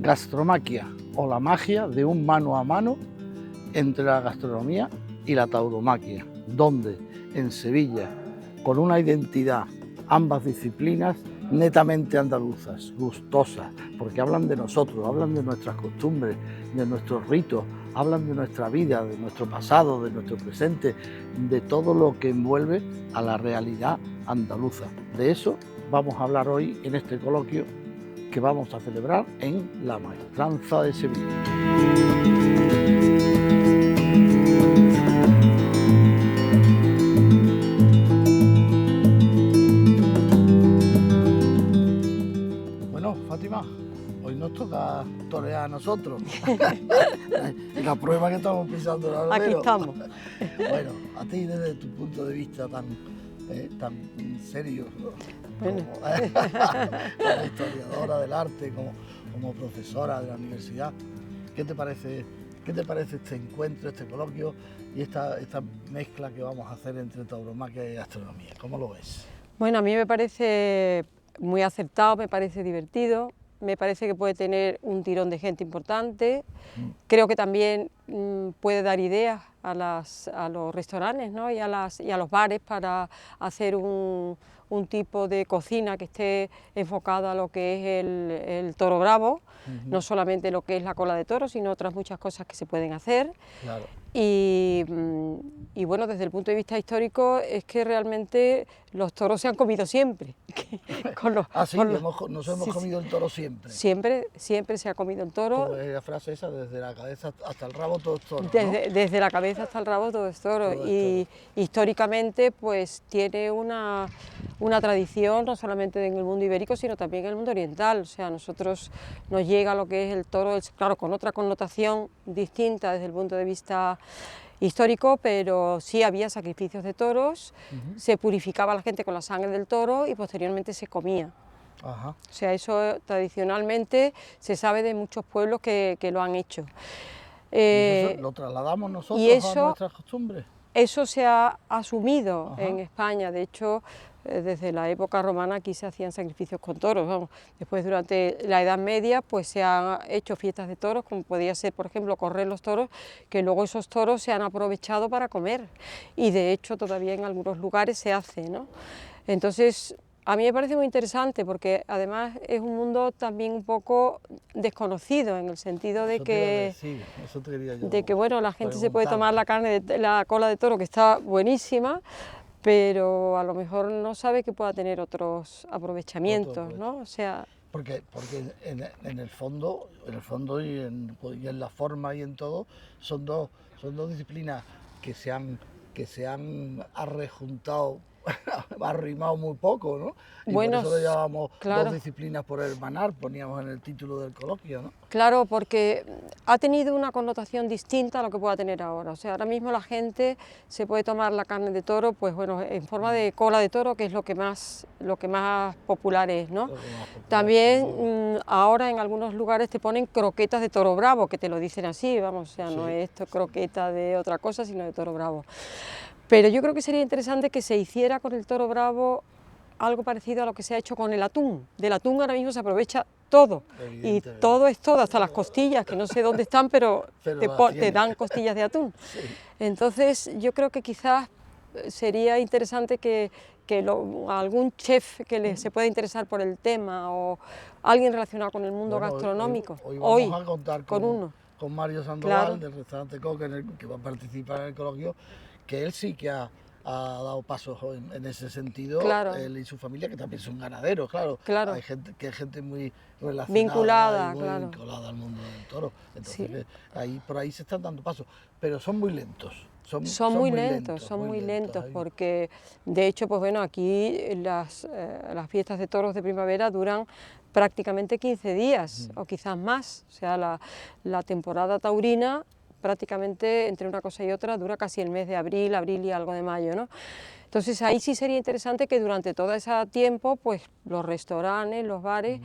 Gastromaquia, o la magia de un mano a mano entre la gastronomía y la tauromaquia, donde en Sevilla, con una identidad, ambas disciplinas netamente andaluzas, gustosas, porque hablan de nosotros, hablan de nuestras costumbres, de nuestros ritos, hablan de nuestra vida, de nuestro pasado, de nuestro presente, de todo lo que envuelve a la realidad andaluza. De eso vamos a hablar hoy en este coloquio que vamos a celebrar en la Maestranza de Sevilla. Bueno, Fátima, hoy nos toca torear a nosotros. La prueba que estamos pisando el albero. Aquí estamos. Bueno, a ti desde tu punto de vista tan serio, ¿no? Bueno. Como historiadora del arte, como profesora de la universidad, ¿qué te parece este encuentro, este coloquio y esta mezcla que vamos a hacer entre tauromaquia y gastronomía? ¿Cómo lo ves? Bueno, a mí me parece muy acertado, me parece divertido, me parece que puede tener un tirón de gente importante. Creo que también puede dar ideas a los restaurantes, ¿no? y a los bares para hacer un tipo de cocina que esté enfocada a lo que es el toro bravo, no solamente lo que es la cola de toro, sino otras muchas cosas que se pueden hacer. Claro. Y bueno, desde el punto de vista histórico es que realmente los toros se han comido siempre. Nos hemos comido el toro siempre. Siempre se ha comido el toro. Como es la frase esa, desde la cabeza hasta el rabo todo es toro, ¿no? Desde la cabeza hasta el rabo todo es toro. Y históricamente pues tiene una tradición no solamente en el mundo ibérico, sino también en el mundo oriental. O sea, a nosotros nos llega lo que es el toro, claro, con otra connotación distinta desde el punto de vista histórico, pero sí había sacrificios de toros, se purificaba a la gente con la sangre del toro y posteriormente se comía. Ajá. O sea, eso tradicionalmente se sabe de muchos pueblos que lo han hecho. ¿Y eso lo trasladamos nosotros a nuestras costumbres? Eso se ha asumido en España, de hecho, desde la época romana aquí se hacían sacrificios con toros. Vamos. Después, durante la Edad Media, pues se han hecho fiestas de toros, como podía ser, por ejemplo, correr los toros, que luego esos toros se han aprovechado para comer, y de hecho todavía en algunos lugares se hace, ¿no? Entonces, a mí me parece muy interesante porque además es un mundo también un poco desconocido, en el sentido de que bueno, la gente se puede tomar la carne de la cola de toro, que está buenísima, pero a lo mejor no sabe que pueda tener otros aprovechamientos, ¿no? O sea, porque en el fondo y en la forma y en todo son dos disciplinas que se han arrejuntado, arrimado muy poco, ¿no? Y bueno, por eso lo llamábamos claro, dos disciplinas por hermanar, poníamos en el título del coloquio, ¿no? Claro, porque ha tenido una connotación distinta a lo que pueda tener ahora. O sea, ahora mismo la gente se puede tomar la carne de toro, pues bueno, en forma de cola de toro, que es lo que más popular es, ¿no? También ahora en algunos lugares te ponen croquetas de toro bravo, que te lo dicen así, vamos, o sea, no es esto croqueta de otra cosa, sino de toro bravo. Pero yo creo que sería interesante que se hiciera con el toro bravo algo parecido a lo que se ha hecho con el atún. Del atún ahora mismo se aprovecha todo, y todo es todo, hasta las costillas, que no sé dónde están, pero te dan costillas de atún. Sí. Entonces yo creo que quizás sería interesante que algún chef que se pueda interesar por el tema, o alguien relacionado con el mundo gastronómico, hoy vamos a contar con Mario Sandoval, claro, del restaurante Coque, que va a participar en el coloquio, que él sí que ha dado pasos en ese sentido, claro, él y su familia, que también son ganaderos, claro. Hay gente muy relacionada, vinculada al mundo del toro. Entonces, por ahí se están dando pasos, pero son muy lentos. Son muy lentos, porque de hecho, pues bueno, aquí las fiestas de toros de primavera duran prácticamente 15 días o quizás más. O sea, la temporada taurina prácticamente entre una cosa y otra dura casi el mes de abril y algo de mayo, ¿no? Entonces ahí sí sería interesante que durante todo ese tiempo pues los restaurantes, los bares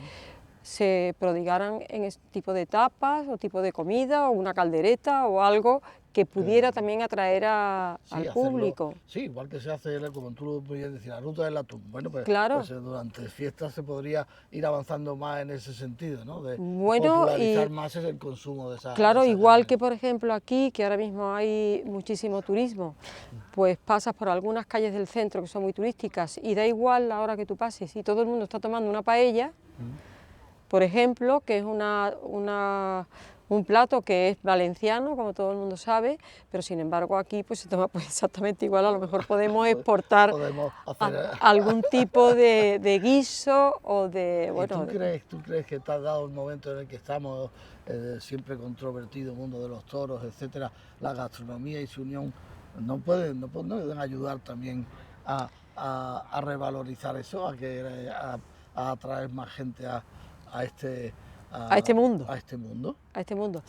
se prodigaran en este tipo de tapas o tipo de comida o una caldereta o algo que pudiera también atraer al hacerlo, público. Sí, igual que se hace, como tú lo podías decir, la ruta del atún. Bueno, pues, Claro. pues durante fiestas se podría ir avanzando más en ese sentido, ¿no? De Bueno, popularizar más el consumo de esa claro, esa igual carne. que por ejemplo aquí, que ahora mismo hay muchísimo turismo, pues pasas por algunas calles del centro que son muy turísticas y da igual la hora que tú pases y todo el mundo está tomando una paella, por ejemplo, que es un plato que es valenciano, como todo el mundo sabe, pero sin embargo aquí pues se toma pues exactamente igual. A lo mejor podemos exportar Podemos hacer, algún tipo de guiso o de... ¿Y bueno, tú crees que te has dado el momento en el que estamos, siempre controvertido mundo de los toros, etcétera, la gastronomía y su unión no pueden ayudar también a revalorizar eso, a atraer más gente a este mundo? a este mundo? A este mundo.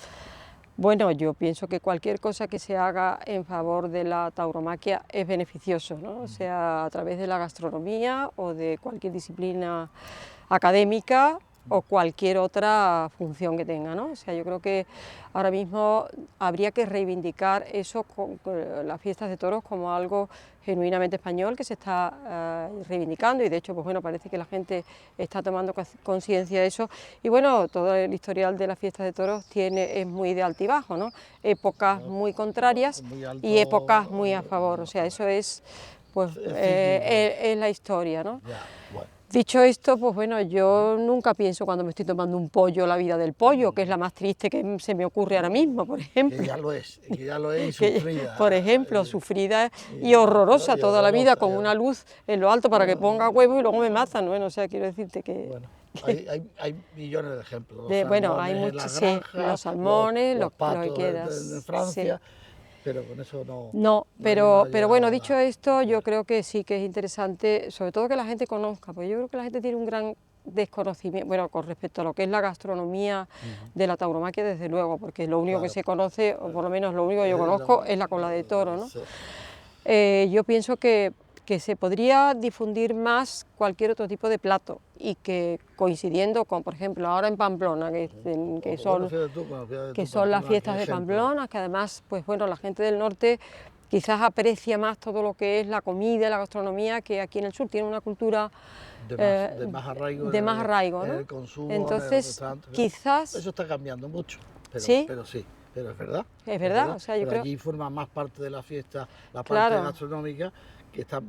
Bueno, yo pienso que cualquier cosa que se haga en favor de la tauromaquia es beneficioso, ¿no? O sea, a través de la gastronomía o de cualquier disciplina académica o cualquier otra función que tenga, ¿no? O sea, yo creo que ahora mismo habría que reivindicar eso, con las fiestas de toros, como algo genuinamente español que se está reivindicando, y de hecho, pues bueno, parece que la gente está tomando conciencia de eso. Y bueno, todo el historial de las fiestas de toros es muy de altibajo, ¿no? Épocas muy contrarias Muy alto, y épocas muy a favor, o sea, eso es, pues, es la historia, ¿no? Ya, bueno. Dicho esto, pues bueno, yo nunca pienso cuando me estoy tomando un pollo la vida del pollo, que es la más triste que se me ocurre ahora mismo, por ejemplo. Que ya lo es y sufrida. Por ejemplo, sufrida y horrorosa toda la vida, con una luz en lo alto para que ponga huevo y luego me matan. Bueno, o sea, quiero decirte que... Bueno, hay millones de ejemplos. Bueno, hay muchos, sí, los salmones, los lo patos que quieras. de Francia, Sí. pero con eso no... No, hay pero una bueno, llegada. dicho esto, yo creo que sí que es interesante, sobre todo que la gente conozca, porque yo creo que la gente tiene un gran desconocimiento, bueno, con respecto a lo que es la gastronomía de la tauromaquia, desde luego, porque lo único que se conoce, o por lo menos lo único que yo conozco, es la cola de toro, ¿no? Sí. Yo pienso que se podría difundir más cualquier otro tipo de plato y que coincidiendo con, por ejemplo, ahora en Pamplona, que son las fiestas de Pamplona, que además, pues bueno, la gente del norte quizás aprecia más todo lo que es la comida, la gastronomía, que aquí en el sur tiene una cultura de más arraigo, ¿no? en el consumo, entonces, en el restaurante. quizás... Eso está cambiando mucho, ¿Sí? pero sí, pero es verdad. Es verdad, o sea, yo pero creo... allí forma más parte de la fiesta, la parte Claro. gastronómica, que está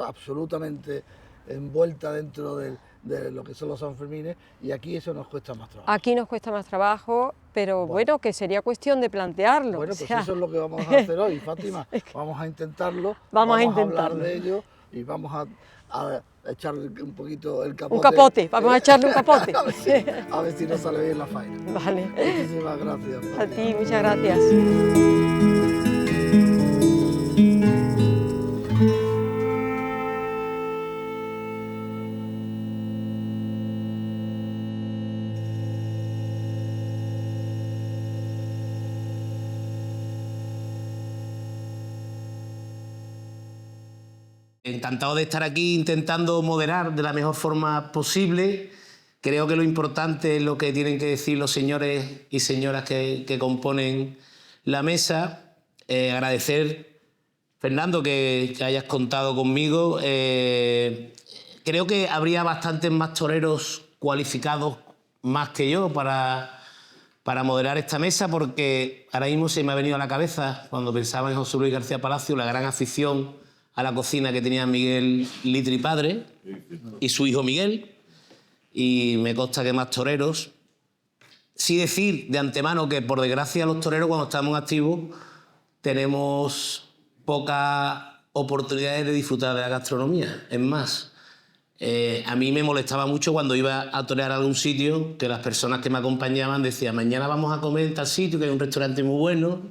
absolutamente envuelta dentro de lo que son los Sanfermines, y aquí eso nos cuesta más trabajo. Aquí nos cuesta más trabajo, pero bueno, que sería cuestión de plantearlo. Bueno, o pues sea... eso es lo que vamos a hacer hoy, Fátima. Vamos a intentarlo, vamos a hablar de ello y vamos a echarle un poquito el capote. Un capote, vamos a echarle un capote. a ver si nos sale bien la faena. Vale. Muchísimas gracias, Fátima. A ti, muchas gracias. Encantado de estar aquí intentando moderar de la mejor forma posible. Creo que lo importante es lo que tienen que decir los señores y señoras que componen la mesa. Agradecer, Fernando, que hayas contado conmigo. Creo que habría bastantes más toreros cualificados más que yo para moderar esta mesa, porque ahora mismo se me ha venido a la cabeza, cuando pensaba en José Luis García Palacio, la gran afición a la cocina que tenía Miguel Litri padre y su hijo Miguel, y me consta que más toreros. Sí decir de antemano que, por desgracia, los toreros, cuando estamos activos, tenemos pocas oportunidades de disfrutar de la gastronomía. Es más, a mí me molestaba mucho cuando iba a torear a algún sitio, que las personas que me acompañaban decían: mañana vamos a comer en tal sitio, que hay un restaurante muy bueno,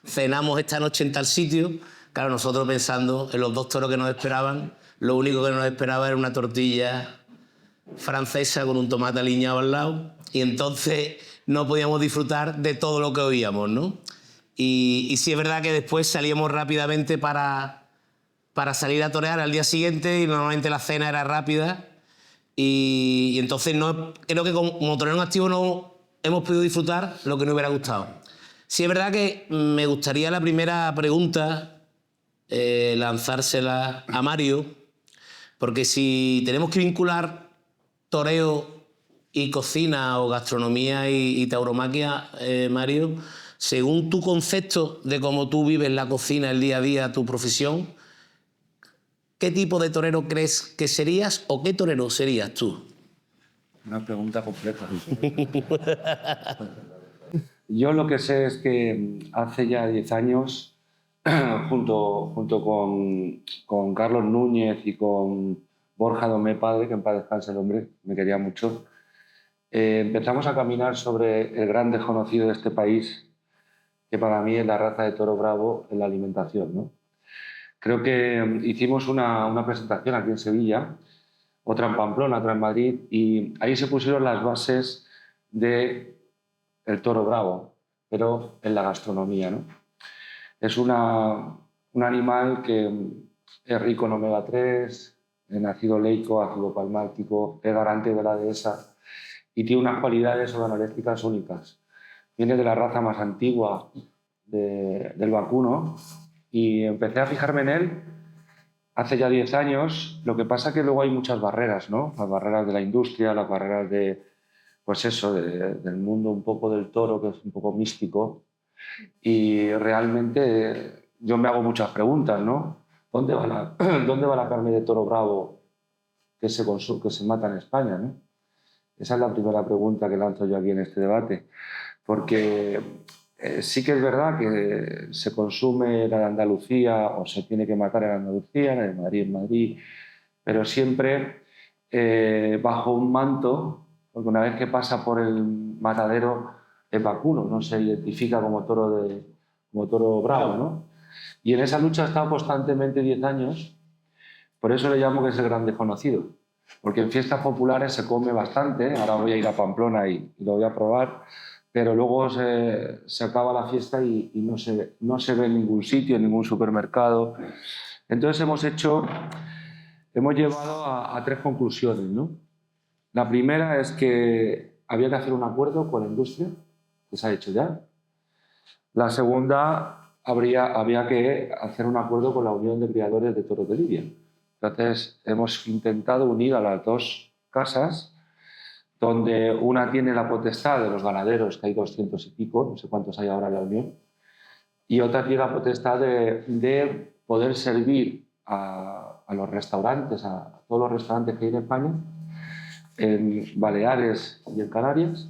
cenamos esta noche en tal sitio. Claro, nosotros pensando en los dos toros que nos esperaban, lo único que nos esperaba era una tortilla francesa con un tomate aliñado al lado, y entonces no podíamos disfrutar de todo lo que oíamos, ¿no? Y sí es verdad que después salíamos rápidamente para salir a torear al día siguiente, y normalmente la cena era rápida, y entonces creo que como torero en activo no hemos podido disfrutar lo que nos hubiera gustado. Sí, es verdad que me gustaría la primera pregunta lanzársela a Mario, porque si tenemos que vincular toreo y cocina o gastronomía y tauromaquia, Mario, según tu concepto de cómo tú vives la cocina, el día a día, tu profesión, ¿qué tipo de torero crees que serías o qué torero serías tú? Una pregunta compleja. Yo lo que sé es que hace ya 10 años, junto con Carlos Núñez y con Borja Domé padre, que en paz descanse el hombre, me quería mucho, empezamos a caminar sobre el gran desconocido de este país, que para mí es la raza de toro bravo en la alimentación, ¿no? Creo que hicimos una presentación aquí en Sevilla, otra en Pamplona, otra en Madrid, y ahí se pusieron las bases del toro bravo, pero en la gastronomía, ¿no? Es un animal que es rico en omega 3, en ácido leico, ácido palmártico, es garante de la dehesa y tiene unas cualidades organolépticas únicas. Viene de la raza más antigua del vacuno y empecé a fijarme en él hace ya 10 años. Lo que pasa es que luego hay muchas barreras, ¿no? Las barreras de la industria, las barreras pues eso, del mundo un poco del toro, que es un poco místico. Y realmente yo me hago muchas preguntas, ¿no? ¿Dónde va la carne de toro bravo que se mata en España, ¿no? Esa es la primera pregunta que lanzo yo aquí en este debate. Porque sí que es verdad que se consume la de Andalucía o se tiene que matar en Andalucía, la de Madrid en Madrid, pero siempre bajo un manto, porque una vez que pasa por el matadero es vacuno, no se identifica como toro bravo, ¿no? Y en esa lucha ha estado constantemente 10 años, por eso le llamo que es el gran desconocido, porque en fiestas populares se come bastante, ahora voy a ir a Pamplona y lo voy a probar, pero luego se acaba la fiesta y no se ve en ningún sitio, en ningún supermercado. Entonces hemos llevado a 3 conclusiones, ¿no? La primera es que había que hacer un acuerdo con la industria, que se ha hecho ya. La segunda, había que hacer un acuerdo con la Unión de Criadores de Toros de Lidia. Entonces hemos intentado unir a las 2 casas, donde una tiene la potestad de los ganaderos, que hay 200 y pico, no sé cuántos hay ahora en la Unión, y otra tiene la potestad de poder servir a los restaurantes, a todos los restaurantes que hay en España, en Baleares y en Canarias,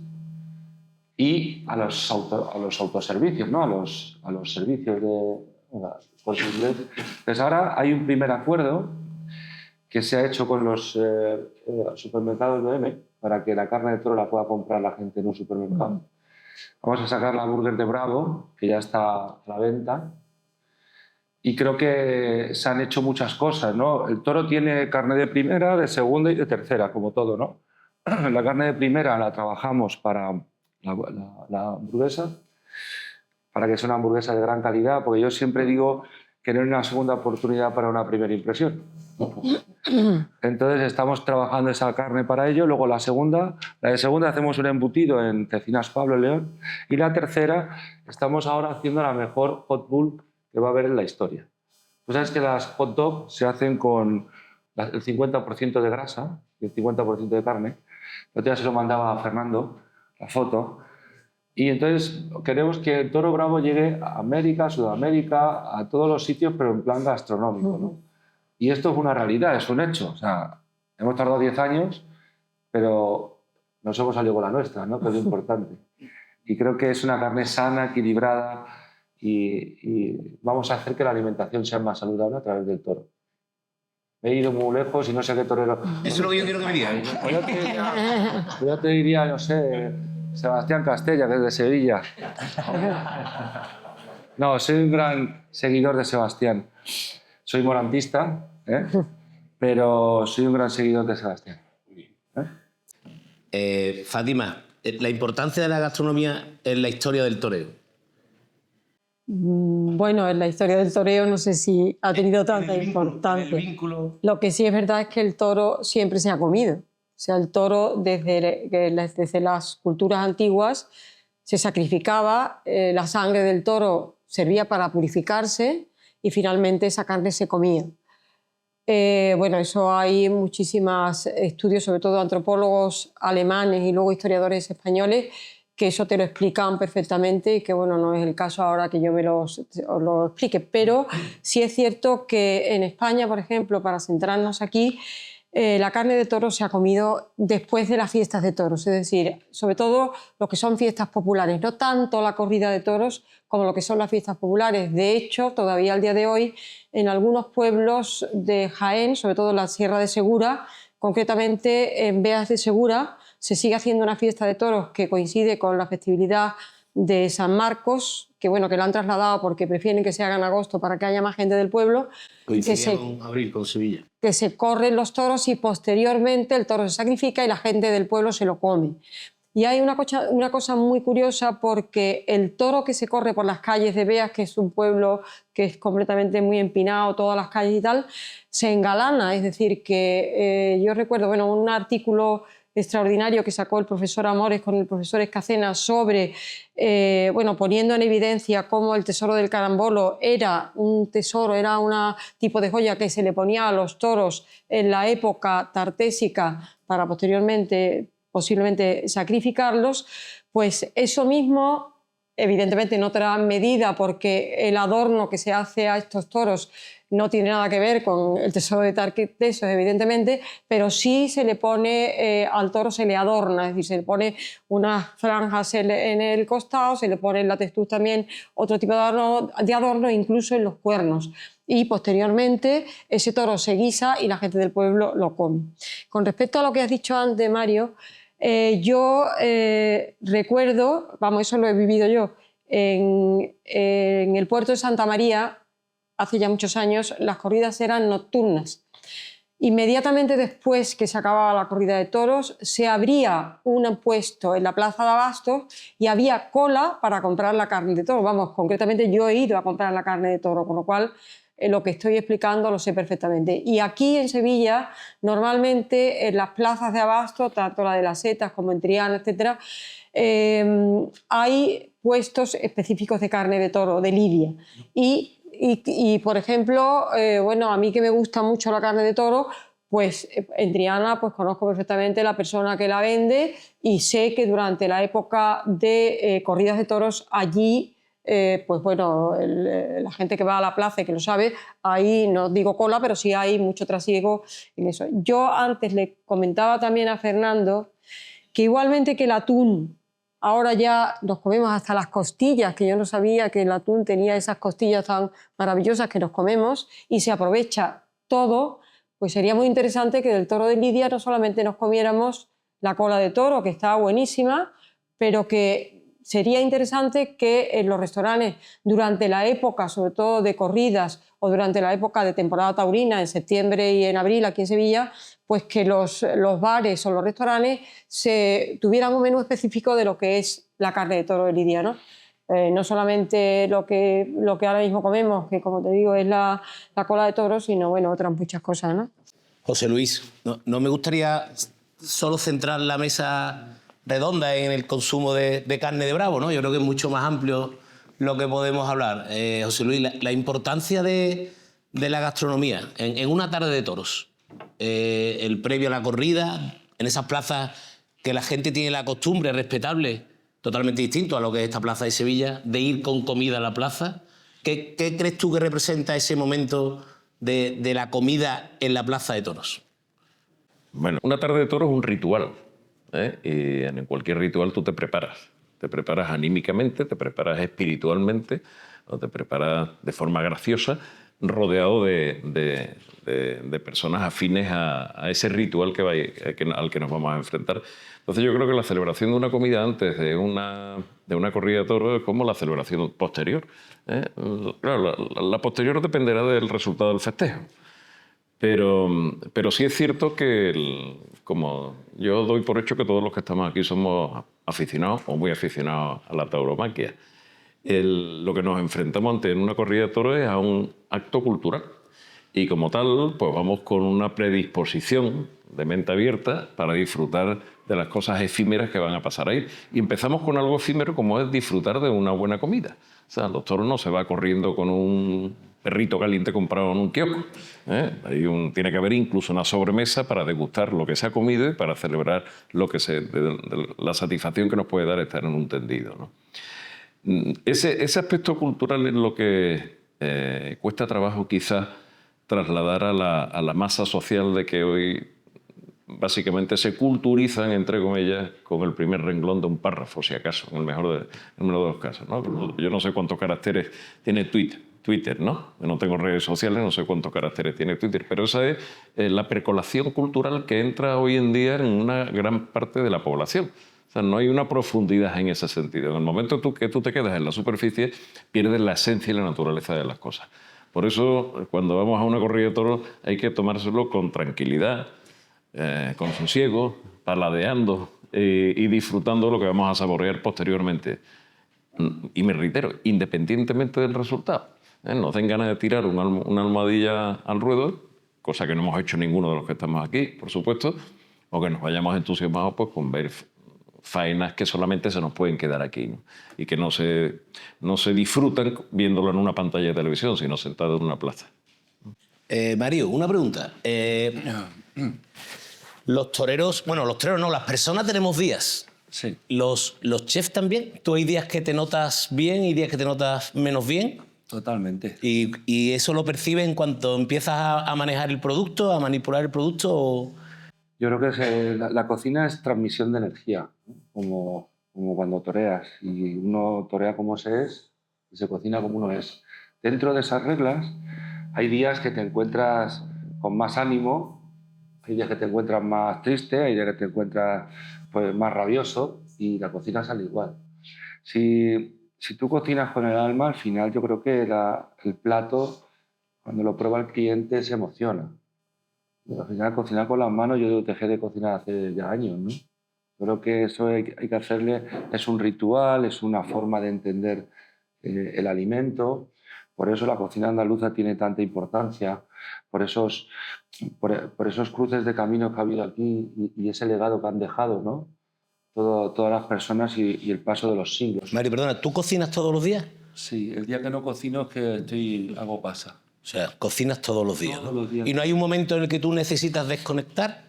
y a los autoservicios, ¿no? a los servicios de Pues ahora hay un primer acuerdo que se ha hecho con los supermercados de M para que la carne de toro la pueda comprar la gente en un supermercado. Vamos a sacar la burger de Bravo, que ya está a la venta. Y creo que se han hecho muchas cosas, ¿no? El toro tiene carne de primera, de segunda y de tercera, como todo, ¿no? La carne de primera la trabajamos para la hamburguesa, para que sea una hamburguesa de gran calidad, porque yo siempre digo que no hay una segunda oportunidad para una primera impresión. Entonces estamos trabajando esa carne para ello. Luego la de segunda hacemos un embutido en Cecinas Pablo León, y la tercera estamos ahora haciendo la mejor hot bull que va a haber en la historia. Tú sabes que las hot dogs se hacen con el 50% de grasa y el 50% de carne. El otro día se lo mandaba a Fernando, la foto. Y entonces queremos que el toro bravo llegue a América, Sudamérica, a todos los sitios, pero en plan gastronómico, ¿no? Y esto es una realidad, es un hecho. O sea, hemos tardado 10 años, pero nos hemos salido con la nuestra, ¿no? Que es lo importante. Y creo que es una carne sana, equilibrada, y vamos a hacer que la alimentación sea más saludable a través del toro. Me he ido muy lejos y no sé qué torero... Eso es lo que yo quiero que me digas. Pues yo te diría, no sé, Sebastián Castella, que es de Sevilla. No, soy un gran seguidor de Sebastián. Soy morantista, pero soy un gran seguidor de Sebastián. Fátima, la importancia de la gastronomía en la historia del toreo. Bueno, en la historia del toreo no sé si ha tenido tanta importancia. Lo que sí es verdad es que el toro siempre se ha comido. O sea, el toro desde las culturas antiguas se sacrificaba, la sangre del toro servía para purificarse y finalmente esa carne se comía. Bueno, eso hay muchísimos estudios, sobre todo antropólogos alemanes y luego historiadores españoles, que eso te lo explican perfectamente y que, bueno, no es el caso ahora que yo os lo explique. Pero sí es cierto que en España, por ejemplo, para centrarnos aquí, la carne de toro se ha comido después de las fiestas de toros, es decir, sobre todo lo que son fiestas populares, no tanto la corrida de toros como lo que son las fiestas populares. De hecho, todavía al día de hoy, en algunos pueblos de Jaén, sobre todo en la Sierra de Segura, concretamente en Beas de Segura, se sigue haciendo una fiesta de toros que coincide con la festividad de San Marcos, que bueno, que la han trasladado porque prefieren que se haga en agosto para que haya más gente del pueblo. Coincidía con abril, con Sevilla. Que se corren los toros y posteriormente el toro se sacrifica y la gente del pueblo se lo come. Y hay una cosa muy curiosa, porque el toro que se corre por las calles de Beas, que es un pueblo que es completamente muy empinado, todas las calles y tal, se engalana. Es decir, que yo recuerdo un artículo extraordinario que sacó el profesor Amores con el profesor Escacena sobre, poniendo en evidencia cómo el tesoro del carambolo era un tesoro, era un tipo de joya que se le ponía a los toros en la época tartésica para posteriormente, posiblemente, sacrificarlos. Pues eso mismo, evidentemente no trae medida, porque el adorno que se hace a estos toros no tiene nada que ver con el tesoro de Tartesos, evidentemente, pero sí se le pone, al toro se le adorna, es decir, se le pone unas franjas en el costado, se le pone en la testuz también otro tipo de adorno, incluso en los cuernos. Y posteriormente ese toro se guisa y la gente del pueblo lo come. Con respecto a lo que has dicho antes, Mario, yo recuerdo, eso lo he vivido yo, en el puerto de Santa María, hace ya muchos años, las corridas eran nocturnas. Inmediatamente después que se acababa la corrida de toros, se abría un puesto en la plaza de Abastos y había cola para comprar la carne de toro. Concretamente yo he ido a comprar la carne de toro, con lo cual lo que estoy explicando lo sé perfectamente. Y aquí en Sevilla, normalmente en las plazas de Abastos, tanto la de las Setas como en Triana, etc., hay puestos específicos de carne de toro, de lidia. Y por ejemplo, a mí que me gusta mucho la carne de toro, pues en Triana pues conozco perfectamente la persona que la vende y sé que durante la época de corridas de toros allí, la gente que va a la plaza y que lo sabe, ahí no digo cola, pero sí hay mucho trasiego en eso. Yo antes le comentaba también a Fernando que igualmente que el atún, ahora ya nos comemos hasta las costillas, que yo no sabía que el atún tenía esas costillas tan maravillosas que nos comemos y se aprovecha todo, pues sería muy interesante que del toro de lidia no solamente nos comiéramos la cola de toro, que está buenísima, pero que sería interesante que en los restaurantes, durante la época, sobre todo de corridas, o durante la época de temporada taurina, en septiembre y en abril aquí en Sevilla, pues que los bares o los restaurantes tuvieran un menú específico de lo que es la carne de toro de lidia, ¿no? No solamente lo que ahora mismo comemos, que como te digo es la cola de toro, sino otras muchas cosas, ¿no? José Luis, no me gustaría solo centrar la mesa redonda en el consumo de carne de bravo, ¿no? Yo creo que es mucho más amplio lo que podemos hablar. José Luis, la importancia de la gastronomía en una tarde de toros, el previo a la corrida, en esas plazas que la gente tiene la costumbre respetable, totalmente distinto a lo que es esta plaza de Sevilla, de ir con comida a la plaza. ¿Qué crees tú que representa ese momento de la comida en la plaza de toros? Bueno, una tarde de toros es un ritual, ¿eh? Y en cualquier ritual tú te preparas. Te preparas anímicamente, te preparas espiritualmente, o te preparas de forma graciosa, rodeado de personas afines a ese ritual al que nos vamos a enfrentar. Entonces yo creo que la celebración de una comida antes de una corrida de toros es como la celebración posterior, ¿eh? Claro, la posterior dependerá del resultado del festejo. Pero sí es cierto que, como yo doy por hecho que todos los que estamos aquí somos aficionados o muy aficionados a la tauromaquia, lo que nos enfrentamos ante en una corrida de toros es a un acto cultural. y como tal, pues vamos con una predisposición de mente abierta para disfrutar de las cosas efímeras que van a pasar ahí. Y empezamos con algo efímero como es disfrutar de una buena comida. O sea, los toros no se va corriendo con un perrito caliente comprado en un kiosco. Tiene que haber incluso una sobremesa para degustar lo que se ha comido y para celebrar la satisfacción que nos puede dar estar en un tendido, ¿no? Ese aspecto cultural es lo que cuesta trabajo quizás trasladar a la masa social de que hoy básicamente se culturizan, entre comillas, con el primer renglón de un párrafo, si acaso, en el mejor de los casos, ¿no? Yo no sé cuántos caracteres tiene Twitter, ¿no? Yo no tengo redes sociales, no sé cuántos caracteres tiene Twitter, pero esa es la percolación cultural que entra hoy en día en una gran parte de la población. O sea, no hay una profundidad en ese sentido. En el momento que tú te quedas en la superficie, pierdes la esencia y la naturaleza de las cosas. Por eso, cuando vamos a una corrida de toros, hay que tomárselo con tranquilidad, con sosiego, paladeando y disfrutando lo que vamos a saborear posteriormente. Y me reitero, independientemente del resultado. Nos den ganas de tirar una almohadilla al ruedo, cosa que no hemos hecho ninguno de los que estamos aquí, por supuesto, o que nos vayamos entusiasmados pues, con ver faenas que solamente se nos pueden quedar aquí, ¿no? Y que no se disfrutan viéndolo en una pantalla de televisión, sino sentado en una plaza. Mario, una pregunta. Los toreros, bueno, los toreros no, las personas tenemos días. Sí. Los chefs también. ¿Tú hay días que te notas bien y días que te notas menos bien? Totalmente. ¿Y eso lo percibes en cuanto empiezas a manejar el producto, a manipular el producto? O... Yo creo que la cocina es transmisión de energía, ¿no? Como cuando toreas. Y uno torea como se es y se cocina como uno es. Dentro de esas reglas hay días que te encuentras con más ánimo, hay días que te encuentras más triste, hay días que te encuentras pues, más rabioso y la cocina sale igual. Si tú cocinas con el alma, al final yo creo que el plato, cuando lo prueba el cliente, se emociona. Al final, cocinar con las manos, yo dejé de cocinar hace ya años, ¿no? Creo que eso hay que hacerle, es un ritual, es una forma de entender el alimento. Por eso la cocina andaluza tiene tanta importancia, por esos cruces de caminos que ha habido aquí y ese legado que han dejado, ¿no? Todas las personas y el paso de los siglos. Mario, perdona, ¿tú cocinas todos los días? Sí, el día que no cocino es que hago pasa. O sea, cocinas todos los días, Todos ¿no? los días. ¿Y no hay un momento en el que tú necesitas desconectar?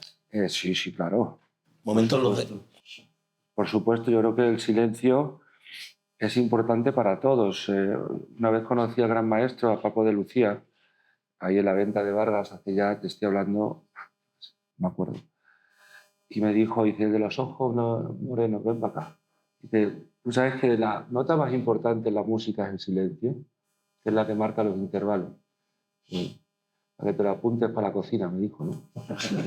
Sí, claro. Momentos los de... Por supuesto, yo creo que el silencio es importante para todos. Una vez conocí al gran maestro, a Paco de Lucía, ahí en la venta de Vargas, hace ya, te estoy hablando, no me acuerdo. Y me dijo, dice, el de los ojos morenos, ven para acá. Dice, tú sabes que la nota más importante en la música es el silencio, que es la que marca los intervalos. Para que te lo apuntes para la cocina, me dijo, ¿no?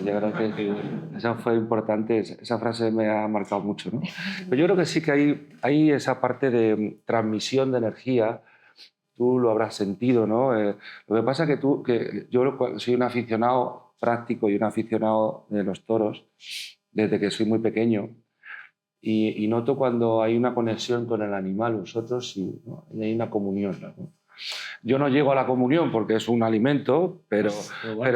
Yo creo que eso fue importante, esa frase me ha marcado mucho, ¿no? Pero yo creo que sí que hay esa parte de transmisión de energía, tú lo habrás sentido, ¿no? Lo que pasa es que yo soy un aficionado práctico y un aficionado de los toros desde que soy muy pequeño y noto cuando hay una conexión con el animal, vosotros, y, ¿no? Y hay una comunión, ¿no? Yo no llego a la comunión porque es un alimento, pero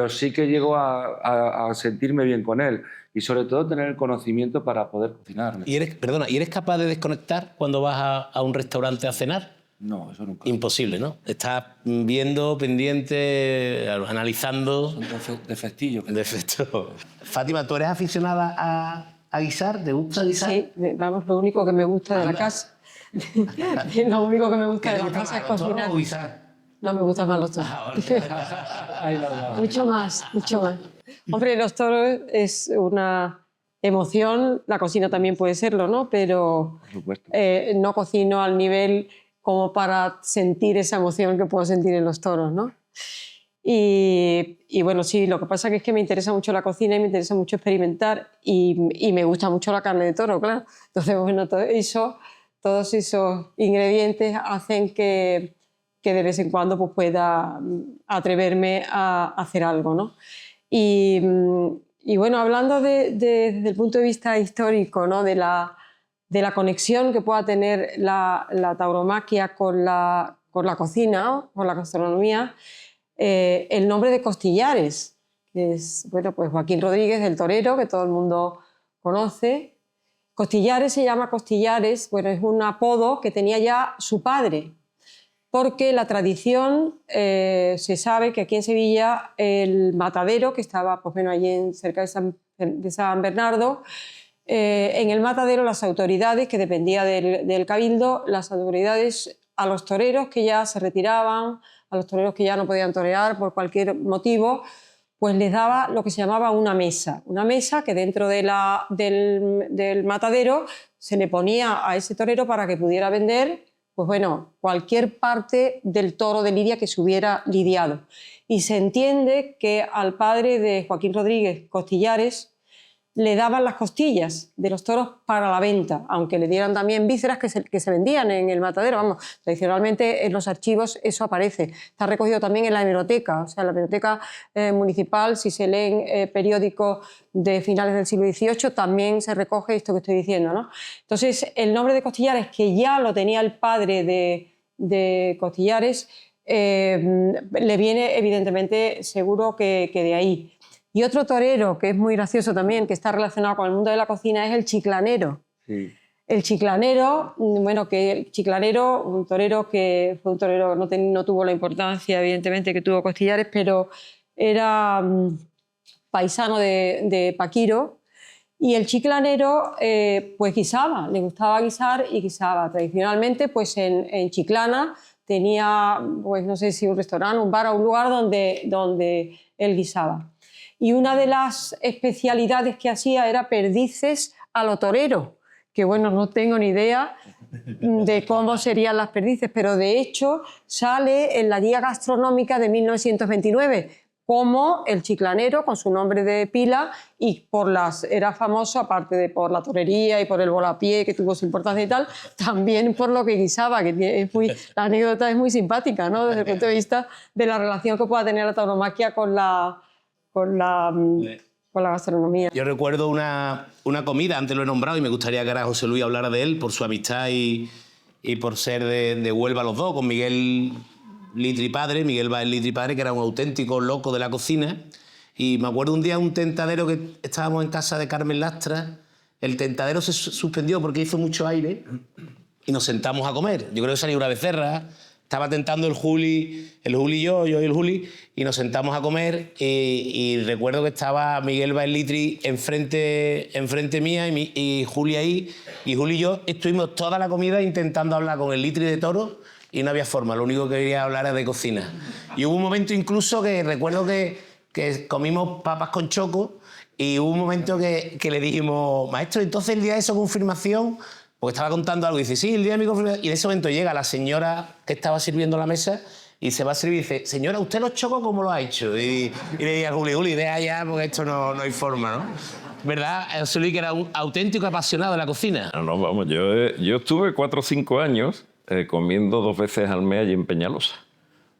sí que llego a sentirme bien con él y sobre todo tener el conocimiento para poder cocinar. ¿Y eres capaz de desconectar cuando vas a un restaurante a cenar? No, eso nunca. Imposible, ¿no? Estás viendo, pendiente, analizando... Son defectillos. Defecto. Fátima, ¿tú eres aficionada a guisar? ¿Te gusta guisar? Sí, vamos, lo único que me gusta de la casa. Lo único que me gusta de la casa es cocinar. No me gustan más los toros. Mucho más, mucho más. Hombre, los toros es una emoción, la cocina también puede serlo, ¿no? Pero Por supuesto. no cocino al nivel como para sentir esa emoción que puedo sentir en los toros, ¿no? Y bueno, sí, lo que pasa es que me interesa mucho la cocina y me interesa mucho experimentar y me gusta mucho la carne de toro, claro. Entonces, bueno, todos esos ingredientes hacen que de vez en cuando pues, pueda atreverme a hacer algo, ¿no? Y bueno, hablando desde el punto de vista histórico, ¿no? de la conexión que pueda tener la tauromaquia con la cocina, ¿no? Con la gastronomía, el nombre de Costillares, que es, bueno, pues Joaquín Rodríguez, el torero, que todo el mundo conoce. Costillares se llama Costillares, bueno, es un apodo que tenía ya su padre, porque la tradición, se sabe que aquí en Sevilla el matadero, que estaba pues, bueno, allí cerca de San Bernardo, en el matadero las autoridades, que dependía del cabildo, las autoridades a los toreros que ya se retiraban, a los toreros que ya no podían torear por cualquier motivo, pues les daba lo que se llamaba una mesa que dentro del matadero se le ponía a ese torero para que pudiera vender, pues bueno, cualquier parte del toro de lidia que se hubiera lidiado. Y se entiende que al padre de Joaquín Rodríguez, Costillares, le daban las costillas de los toros para la venta, aunque le dieran también vísceras que se vendían en el matadero. Vamos, tradicionalmente en los archivos eso aparece. Está recogido también en la hemeroteca, o sea, en la hemeroteca municipal, si se leen periódicos de finales del siglo XVIII, también se recoge esto que estoy diciendo, ¿no? Entonces, el nombre de Costillares, que ya lo tenía el padre de Costillares, le viene evidentemente seguro que de ahí. Y otro torero que es muy gracioso también, que está relacionado con el mundo de la cocina, es el chiclanero. Sí. El chiclanero, bueno, que el chiclanero, un torero que fue un torero, no tuvo la importancia, evidentemente, que tuvo Costillares, pero era paisano de Paquiro. Y el chiclanero, pues guisaba, le gustaba guisar y guisaba. Tradicionalmente, pues en Chiclana tenía, pues no sé si un restaurante, un bar o un lugar donde él guisaba. Y una de las especialidades que hacía era perdices a lo torero, que bueno, no tengo ni idea de cómo serían las perdices, pero de hecho sale en la guía gastronómica de 1929 como el chiclanero con su nombre de pila y era famoso, aparte de por la torería y por el volapié que tuvo su importancia y tal, también por lo que guisaba, que la anécdota es muy simpática, ¿no? Desde el punto de vista de la relación que pueda tener la tauromaquia con la gastronomía. Yo recuerdo una comida, antes lo he nombrado y me gustaría que ahora José Luis hablara de él por su amistad y por ser de Huelva los dos, con Miguel Litri padre, Miguel Baez Litri padre, que era un auténtico loco de la cocina. Y me acuerdo un día un tentadero que estábamos en casa de Carmen Lastra, el tentadero se suspendió porque hizo mucho aire y nos sentamos a comer. Yo creo que salía una becerra. Estaba tentando el Juli y yo y el Juli, y nos sentamos a comer y recuerdo que estaba Miguel Baez Litri enfrente mía y Juli ahí, y Juli y yo estuvimos toda la comida intentando hablar con el Litri de toro y no había forma, lo único que quería hablar era de cocina. Y hubo un momento incluso que recuerdo que comimos papas con choco y hubo un momento que le dijimos, maestro, entonces el día de su confirmación... Porque estaba contando algo y dice, sí, el día de mi confirmación. Y en ese momento llega la señora que estaba sirviendo la mesa y se va a servir y dice, señora, ¿usted los chocos cómo lo ha hecho? Y le dije a Juli, deja ya porque esto no hay forma, ¿no? ¿Verdad, José Luis, que era un auténtico apasionado de la cocina? No, vamos, yo estuve 4 o 5 años comiendo 2 veces al mes allí en Peñalosa.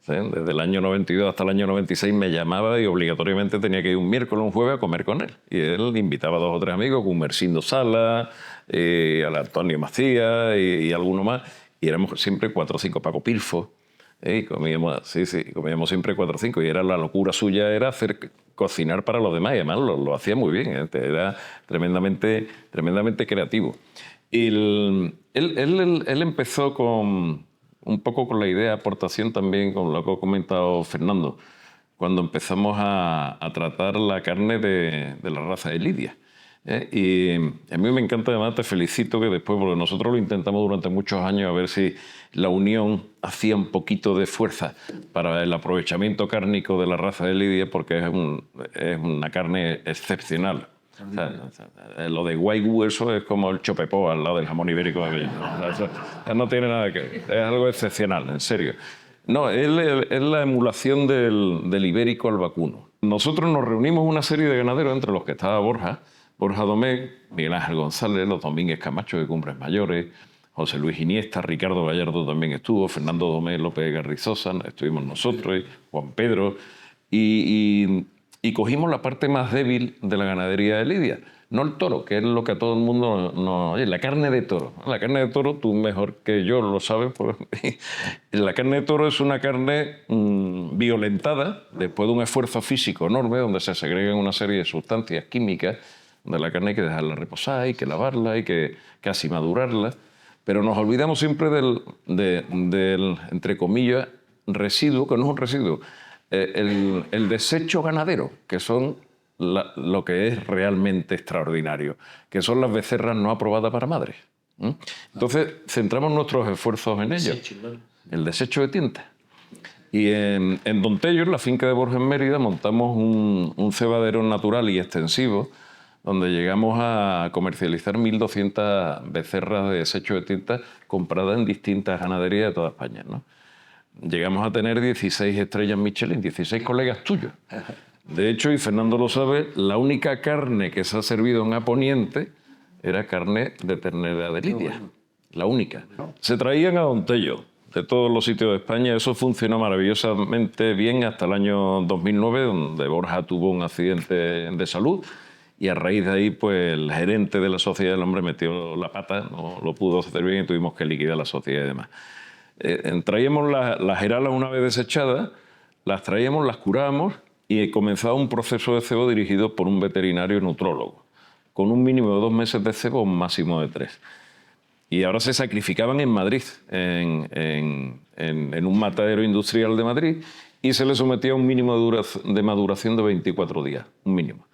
¿Sí? Desde el año 92 hasta el año 96 me llamaba y obligatoriamente tenía que ir un miércoles o un jueves a comer con él. Y él invitaba a 2 o 3 amigos, como Mercindo Sala, al Antonio Macías y alguno más. Y éramos siempre 4 o 5, Paco Pilfo. Y comíamos siempre 4 o 5. Y era la locura suya, era cocinar para los demás. Y además lo hacía muy bien. Era tremendamente creativo. Y él empezó un poco con la idea de aportación también, con lo que ha comentado Fernando, cuando empezamos a tratar la carne de la raza de Lidia. Y a mí me encanta, además te felicito que después, porque nosotros lo intentamos durante muchos años a ver si la unión hacía un poquito de fuerza para el aprovechamiento cárnico de la raza de Lidia, porque es una carne excepcional. O sea, lo de Wagyu, eso es como el chopepó al lado del jamón ibérico de aquello. Eso no tiene nada que ver, es algo excepcional, en serio. No, es la emulación del ibérico al vacuno. Nosotros nos reunimos una serie de ganaderos, entre los que estaba Borja Domecq, Miguel Ángel González, los Domínguez Camacho de Cumbres Mayores, José Luis Iniesta, Ricardo Gallardo también estuvo, Fernando Domecq López Garrizosa, estuvimos nosotros, Juan Pedro, y cogimos la parte más débil de la ganadería de Lidia. no el toro, que es lo que a todo el mundo nos... Oye, la carne de toro. La carne de toro, tú mejor que yo lo sabes, pues, la carne de toro es una carne violentada después de un esfuerzo físico enorme donde se segregan una serie de sustancias químicas, donde la carne hay que dejarla reposar, hay que lavarla, hay que casi madurarla, pero nos olvidamos siempre del entre comillas, residuo, que no es un residuo, el desecho ganadero, que son lo que es realmente extraordinario, que son las becerras no aprobadas para madres. Entonces, centramos nuestros esfuerzos en ello. El desecho de tinta. Y en Don Tello, en la finca de Borja en Mérida, montamos un cebadero natural y extensivo donde llegamos a comercializar 1.200 becerras de desecho de tinta compradas en distintas ganaderías de toda España, ¿no? Llegamos a tener 16 estrellas Michelin, 16 colegas tuyos. De hecho, y Fernando lo sabe, la única carne que se ha servido en Aponiente era carne de ternera de Lidia. La única. Se traían a Don Tello de todos los sitios de España. Eso funcionó maravillosamente bien hasta el año 2009, donde Borja tuvo un accidente de salud. Y a raíz de ahí, pues el gerente de la sociedad del hombre metió la pata, no lo pudo hacer bien y tuvimos que liquidar la sociedad y demás. Traíamos las heralas una vez desechadas, las traíamos, las curábamos y comenzaba un proceso de cebo dirigido por un veterinario nutrólogo, con un mínimo de 2 meses de cebo, un máximo de 3. Y ahora se sacrificaban en Madrid, en un matadero industrial de Madrid, y se le sometía a un mínimo de maduración de 24 días, un mínimo.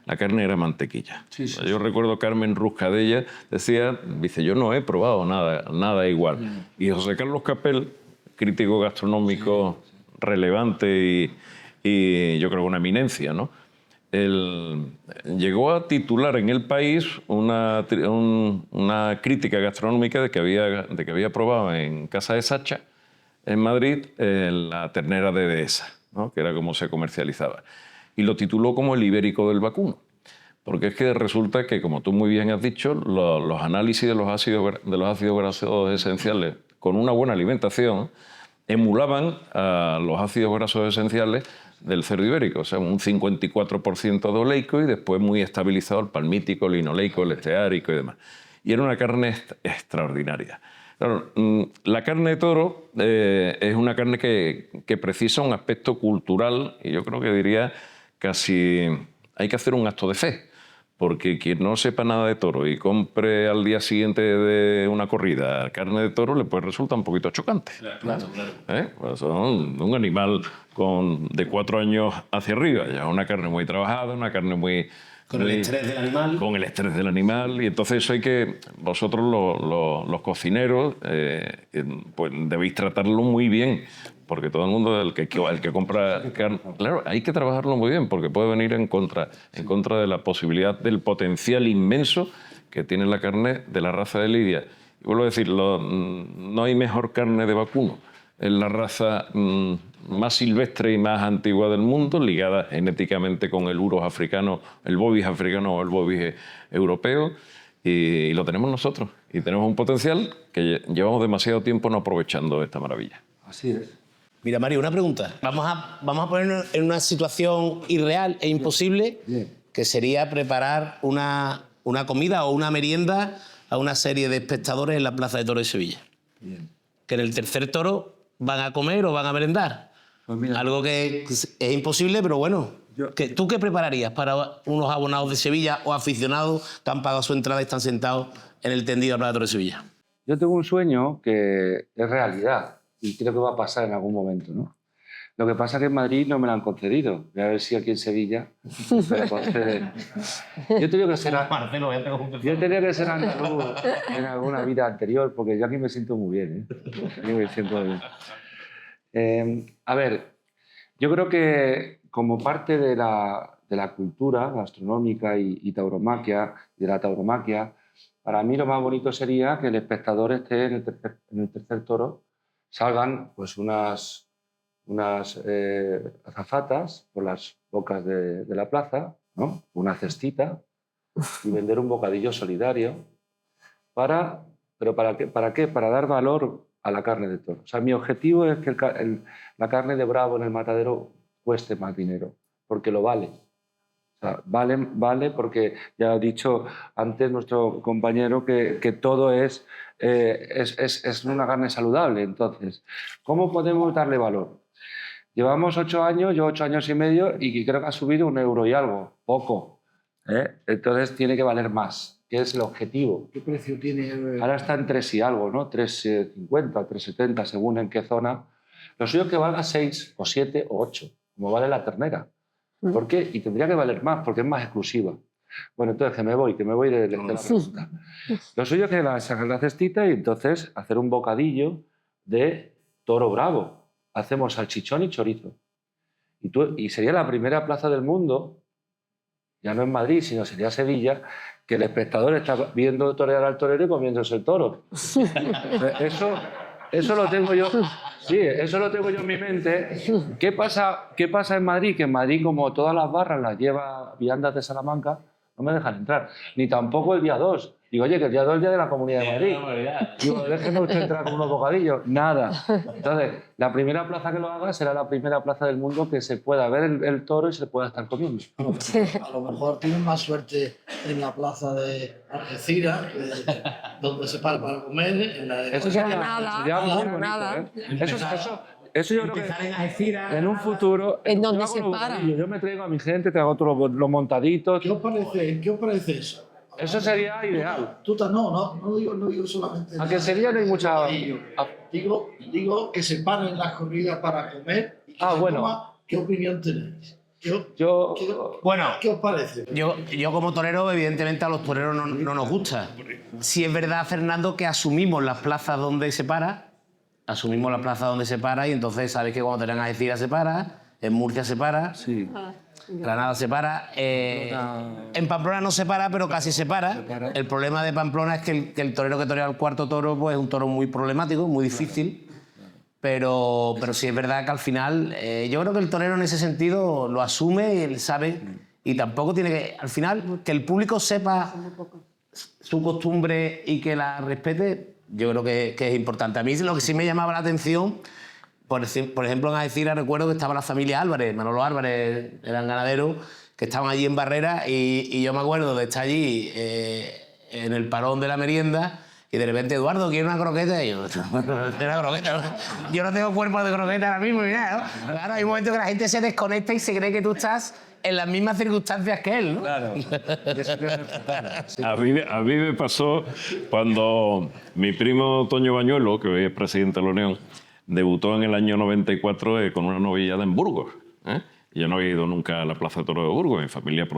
La carne era mantequilla. Yo recuerdo Carmen Ruscadella dice, yo no he probado nada igual. Y José Carlos Capel, crítico gastronómico relevante y yo creo una eminencia, ¿no? Él llegó a titular en El País una crítica gastronómica de que había probado en Casa de Sacha, en Madrid, la ternera de Dehesa, ¿no? Que era como se comercializaba. Y lo tituló como el ibérico del vacuno. Porque es que resulta que, como tú muy bien has dicho, los análisis de los ácidos grasos esenciales con una buena alimentación emulaban a los ácidos grasos esenciales del cerdo ibérico, o sea, un 54% de oleico y después muy estabilizado el palmítico, el linoleico, el esteárico y demás. Y era una carne extraordinaria. Claro, la carne de toro es una carne que precisa un aspecto cultural y yo creo que diría casi hay que hacer un acto de fe, porque quien no sepa nada de toro y compre al día siguiente de una corrida carne de toro le puede resultar un poquito chocante. Claro. Pues son un animal de 4 años hacia arriba, ya una carne muy trabajada, una carne muy... Con el estrés del animal. Con el estrés del animal. Y entonces eso hay que... Vosotros los cocineros pues debéis tratarlo muy bien. Porque todo el mundo, el que compra carne... Claro, hay que trabajarlo muy bien porque puede venir en contra de la posibilidad, del potencial inmenso que tiene la carne de la raza de Lidia. Y vuelvo a decir, no hay mejor carne de vacuno. Es la raza más silvestre y más antigua del mundo, ligada genéticamente con el uros africano, el bobis africano o el bobis europeo, y lo tenemos nosotros. Y tenemos un potencial que llevamos demasiado tiempo no aprovechando esta maravilla. Así es. Mira, Mario, una pregunta. Vamos a ponernos en una situación irreal e imposible, que sería preparar una comida o una merienda a una serie de espectadores en la Plaza de Toros de Sevilla. Bien. Que en el tercer toro van a comer o van a merendar. Pues mira, algo que es imposible, pero bueno. ¿Tú qué prepararías para unos abonados de Sevilla o aficionados que han pagado su entrada y están sentados en el tendido de la Plaza de Toros de Sevilla? yo tengo un sueño que es realidad y creo que va a pasar en algún momento, ¿no? Lo que pasa es que en Madrid no me lo han concedido. Voy a ver si aquí en Sevilla me lo conceden. Yo tenía que ser andaluz en alguna vida anterior, porque yo aquí me siento muy bien, ¿eh? Aquí me siento muy bien. A ver, yo creo que como parte de la cultura gastronómica y tauromaquia, de la tauromaquia, para mí lo más bonito sería que el espectador esté en el tercer toro, salgan pues unas azafatas por las bocas de la plaza, ¿no? Una cestita y vender un bocadillo solidario. ¿Pero para qué? Para dar valor a la carne de toro. O sea, mi objetivo es que la carne de bravo en el matadero cueste más dinero, porque lo vale. O sea, vale porque ya ha dicho antes nuestro compañero que todo es una carne saludable. Entonces, ¿cómo podemos darle valor? Llevamos 8 años, yo 8 años y medio, y creo que ha subido 1 euro y algo, poco. Entonces tiene que valer más, que es el objetivo. ¿Qué precio tiene? Ahora está en 3 y algo, ¿no? 3,50, 3,70, según en qué zona. Lo suyo es que valga 6 o 7 o 8, como vale la ternera. ¿Por qué? Y tendría que valer más, porque es más exclusiva. Bueno, entonces que me voy de la pregunta. Lo suyo es que sacar la cestita y entonces hacer un bocadillo de toro bravo. Hacemos salchichón y chorizo. Y sería la primera plaza del mundo, ya no en Madrid, sino sería Sevilla, que el espectador está viendo torear al torero y comiéndose el toro. Eso lo tengo yo. Sí, eso lo tengo yo en mi mente. ¿Qué pasa en Madrid? Que en Madrid, como todas las barras las lleva viandas de Salamanca, no me dejan entrar. Ni tampoco el día 2. Digo, oye, que el día 2 es el día de la Comunidad de Madrid. Digo, déjeme usted entrar con unos bocadillos. Nada. Entonces, la primera plaza que lo haga será la primera plaza del mundo que se pueda ver el toro y se pueda estar comiendo. A lo mejor tienen más suerte en la plaza de Algeciras, donde se para comer. Eso sería muy bonito, Eso yo creo que en un futuro... En donde se para. Yo me traigo a mi gente, te hago todos los montaditos. ¿Qué os parece eso? Eso sería ideal. No digo solamente... A que sería no hay mucha... Digo que se paren las corridas para comer. Y que se coma. ¿Qué opinión tenéis? ¿Qué os parece? Yo como torero, evidentemente a los toreros no nos gusta. Sí es verdad, Fernando, que asumimos las plazas donde se para, y entonces sabéis que cuando tengan Algeciras se para, en Murcia se para, sí. Granada se para, en Pamplona no se para, pero casi se para. El problema de Pamplona es que el torero que torea el cuarto toro pues, es un toro muy problemático, muy difícil. Pero sí es verdad que al final, yo creo que el torero en ese sentido lo asume y él sabe, y tampoco tiene que, al final, que el público sepa su costumbre y que la respete, yo creo que es importante. A mí lo que sí me llamaba la atención, por ejemplo, en Algeciras recuerdo que estaba la familia Álvarez, Manolo Álvarez, eran ganaderos, que estaban allí en Barrera, y yo me acuerdo de estar allí en el parón de la merienda. Y de repente, Eduardo, ¿quiere una croqueta? Y yo, una croqueta. Yo no tengo cuerpo de croqueta ahora mismo, mira, ¿no? Claro, hay un momento que la gente se desconecta y se cree que tú estás en las mismas circunstancias que él, ¿no? Claro. A mí me pasó cuando mi primo Toño Bañuelo, que hoy es presidente de la Unión, debutó en el año 94 con una novillada en Burgos. Yo no había ido nunca a la Plaza de Toros de Burgos. Mi familia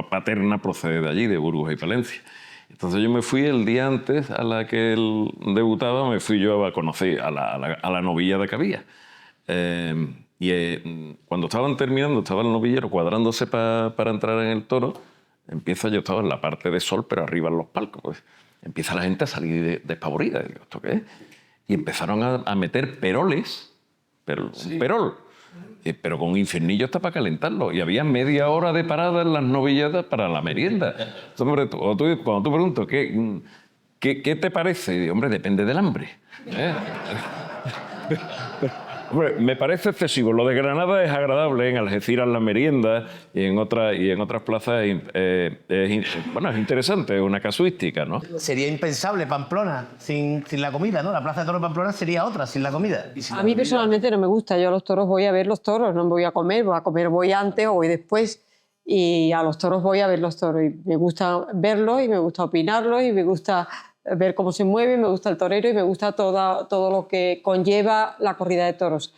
paterna procede de allí, de Burgos y Palencia. Entonces yo me fui el día antes a la que él debutaba, me fui yo a conocer a la novillada que había. Cuando estaban terminando, estaba el novillero cuadrándose para entrar en el toro, yo estaba en la parte de sol, pero arriba en los palcos. Pues, empieza la gente a salir despavorida. Digo, ¿esto qué es? Y empezaron a meter peroles, perol. Pero con infiernillo hasta para calentarlo. Y había media hora de parada en las novilladas para la merienda. Entonces, cuando tú preguntas, ¿qué te parece? Y digo, hombre, depende del hambre. Hombre, me parece excesivo. Lo de Granada es agradable, en Algeciras la merienda y en otras plazas es interesante, es una casuística, ¿no? Sería impensable Pamplona sin la comida, ¿no? La Plaza de Toros de Pamplona sería otra sin la comida. A mí personalmente no me gusta. Yo a los toros voy a ver los toros, no voy a comer voy antes o voy después. Y a los toros voy a ver los toros. Y me gusta verlos y me gusta opinarlos y me gusta ver cómo se mueve, me gusta el torero y me gusta todo lo que conlleva la corrida de toros.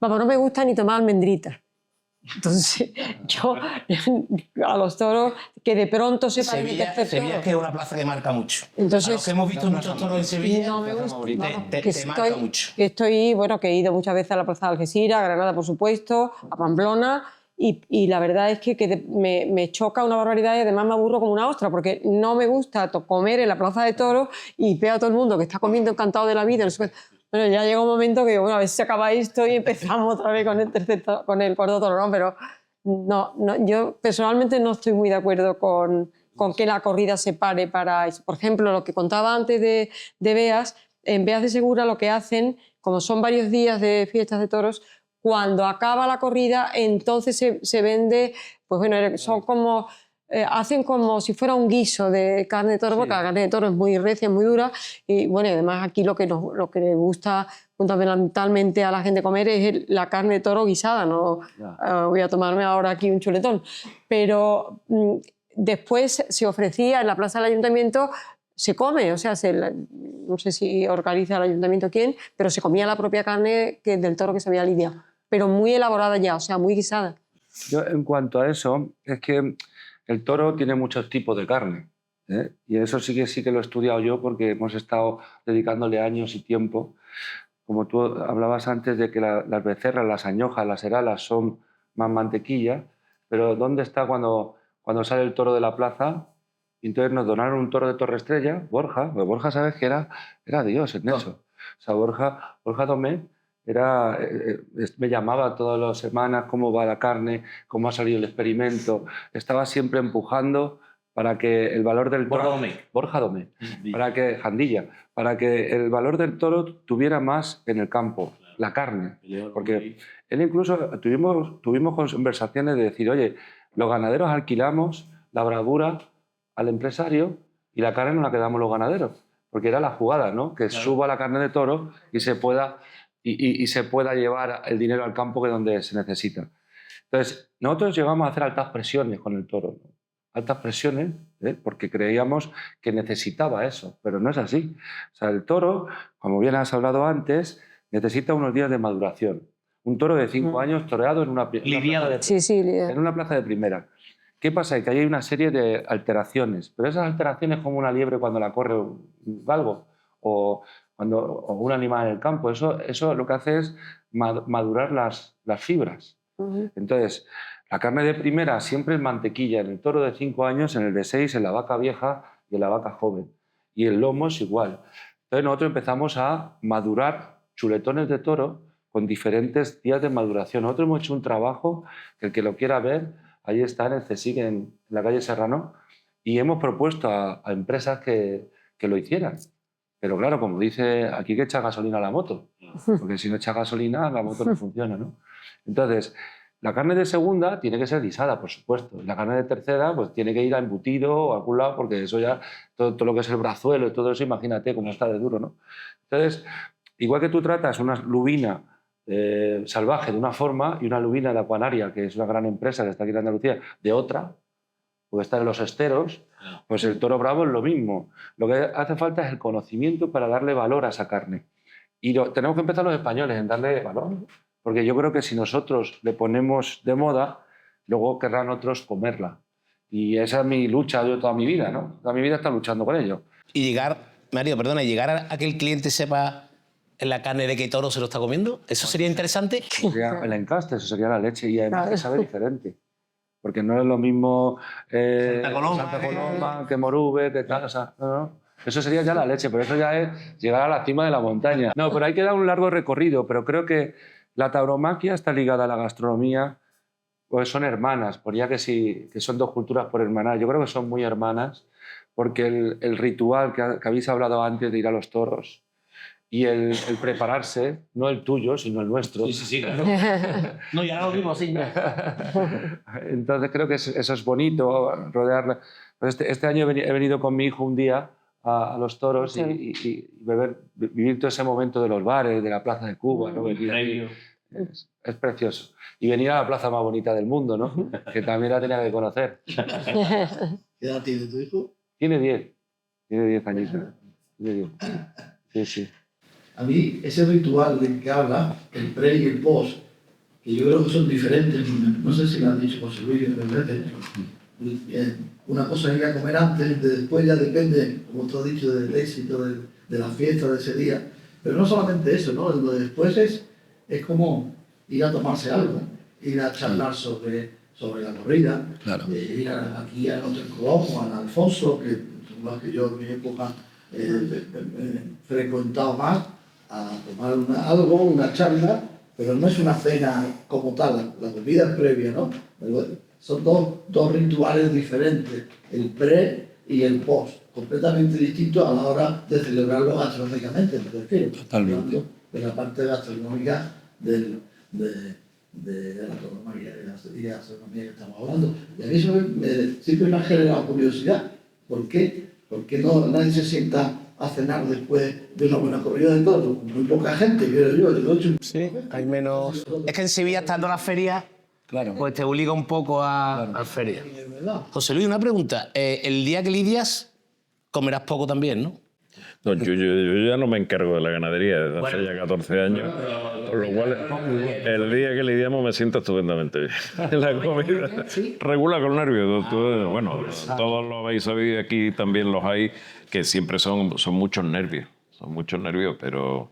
Vamos, no me gusta ni tomar almendritas. Entonces, yo a los toros que de pronto se paren el tercer toro. Sevilla es que es una plaza que marca mucho. Entonces, a los que hemos visto muchos toros en Sevilla, no me gusta. Te marca mucho. Que he ido muchas veces a la plaza de Algeciras, a Granada, por supuesto, a Pamplona. Y la verdad es que me choca una barbaridad y además me aburro como una ostra porque no me gusta comer en la plaza de toros y veo a todo el mundo que está comiendo encantado de la vida. No sé, bueno, ya llega un momento que, bueno, a ver si se acaba esto y empezamos otra vez con el cuarto toro, ¿no? Pero no, yo personalmente no estoy muy de acuerdo con que la corrida se pare para eso. Por ejemplo, lo que contaba antes de Beas, en Beas de Segura lo que hacen, como son varios días de fiestas de toros, cuando acaba la corrida, entonces se vende Pues bueno, son como... hacen como si fuera un guiso de carne de toro, porque la carne de toro es muy recia, muy dura, y bueno, y además aquí lo que le gusta fundamentalmente a la gente comer es la carne de toro guisada, no voy a tomarme ahora aquí un chuletón, pero después se ofrecía en la plaza del ayuntamiento, se come, o sea, no sé si organiza el ayuntamiento quién, pero se comía la propia carne del toro que se había lidiado, pero muy elaborada ya, o sea, muy guisada. Yo, en cuanto a eso, es que el toro tiene muchos tipos de carne, ¿eh? Y eso sí que lo he estudiado yo porque hemos estado dedicándole años y tiempo. Como tú hablabas antes de que las becerras, las añojas, las heralas son más mantequilla, pero ¿dónde está cuando sale el toro de la plaza? Y entonces nos donaron un toro de Torre Estrella, Borja, pues Borja sabes que era Dios en eso. O sea, Borja Domé me llamaba todas las semanas cómo va la carne, cómo ha salido el experimento. Estaba siempre empujando para que el valor del toro... Borja Domé. Para que el valor del toro tuviera más en el campo, la carne. Porque él incluso tuvimos conversaciones de decir, oye, los ganaderos alquilamos la bravura al empresario y la carne no la quedamos los ganaderos. Porque era la jugada, ¿no? Que suba la carne de toro y se pueda llevar el dinero al campo que es donde se necesita. Entonces, nosotros llegamos a hacer altas presiones con el toro, ¿no? Altas presiones, porque creíamos que necesitaba eso, pero no es así. O sea, el toro, como bien has hablado antes, necesita unos días de maduración. Un toro de 5 años toreado en una plaza de primera. ¿Qué pasa? Que hay una serie de alteraciones, pero esas alteraciones como una liebre cuando la corre un galgo o un animal en el campo, eso lo que hace es madurar las fibras. Entonces, la carne de primera siempre es mantequilla, en el toro de 5 años, en el de 6, en la vaca vieja y en la vaca joven. Y el lomo es igual. Entonces nosotros empezamos a madurar chuletones de toro con diferentes días de maduración. Nosotros hemos hecho un trabajo, que el que lo quiera ver, ahí está en el CSIC, en la calle Serrano, y hemos propuesto a empresas que lo hicieran. Pero claro, como dice, aquí hay que echar gasolina a la moto, porque si no echa gasolina, la moto no funciona, ¿no? Entonces, la carne de segunda tiene que ser guisada, por supuesto. La carne de tercera pues tiene que ir a embutido o a algún lado, porque eso ya, todo lo que es el brazuelo y todo eso, imagínate cómo está de duro, ¿no? Entonces, igual que tú tratas una lubina salvaje de una forma y una lubina de Aquanaria, que es una gran empresa que está aquí en Andalucía, de otra, porque está en los esteros, pues el toro bravo es lo mismo. Lo que hace falta es el conocimiento para darle valor a esa carne. Y tenemos que empezar los españoles en darle valor, porque yo creo que si nosotros le ponemos de moda, luego querrán otros comerla. Y esa es mi lucha de toda mi vida, ¿no? Toda mi vida está luchando con ello. Y llegar a que el cliente sepa en la carne de qué toro se lo está comiendo, ¿eso sería interesante? Sería el encaste, eso sería la leche, y además que sabe diferente. Porque no es lo mismo Santa Coloma que Morube, que tal, o sea, no. Eso sería ya la leche, pero eso ya es llegar a la cima de la montaña. No, pero hay que dar un largo recorrido, pero creo que la tauromaquia está ligada a la gastronomía, pues son hermanas, por ya que sí, que son dos culturas por hermanar. Yo creo que son muy hermanas, porque el ritual que habéis hablado antes de ir a los toros y el prepararse, no el tuyo, sino el nuestro. Sí, claro. No, ya lo mismo así. Entonces creo que eso es bonito, rodearla. Pues este año he venido con mi hijo un día a los toros y vivir todo ese momento de los bares, de la Plaza de Cuba, ¿no? Es precioso. Y venir a la plaza más bonita del mundo, ¿no? Que también la tenía que conocer. ¿Qué edad tiene tu hijo? Tiene 10 añitos. Tiene 10. Sí. A mí, ese ritual del que habla, el pre y el post, que yo creo que son diferentes, no sé si lo han dicho José Luis, una cosa es ir a comer antes, después ya depende, como tú has dicho, del éxito de la fiesta de ese día. Pero no solamente eso, ¿no? Lo de después es como ir a tomarse algo, ir a charlar sobre la corrida, Claro. Ir aquí al Hotel Colón o al Alfonso, que son los que yo en mi época frecuentado más, a tomar una charla, pero no es una cena como tal, la comida es previa, ¿no? Son dos rituales diferentes, el pre y el post, completamente distintos a la hora de celebrarlo gastronómicamente, me refiero. Totalmente. De la parte gastronómica de de la tauromaquia, de la astronomía que estamos hablando. Y a mí eso siempre me ha generado curiosidad. ¿Por qué? Porque nadie se sienta a cenar después de una buena corrida de toros. Muy poca gente, creo yo. Sí, hay menos... Es que en Sevilla, estando la feria, Claro. pues te obliga un poco a la feria. José Luis, una pregunta. El día que lidias, comerás poco también, ¿no? No, yo ya no me encargo de la ganadería desde hace ya 14 años, por lo cual el día que lidiamos me siento estupendamente bien. La comida regula con nervios. Bueno, todos lo habéis sabido, aquí también los hay, que siempre son muchos nervios, pero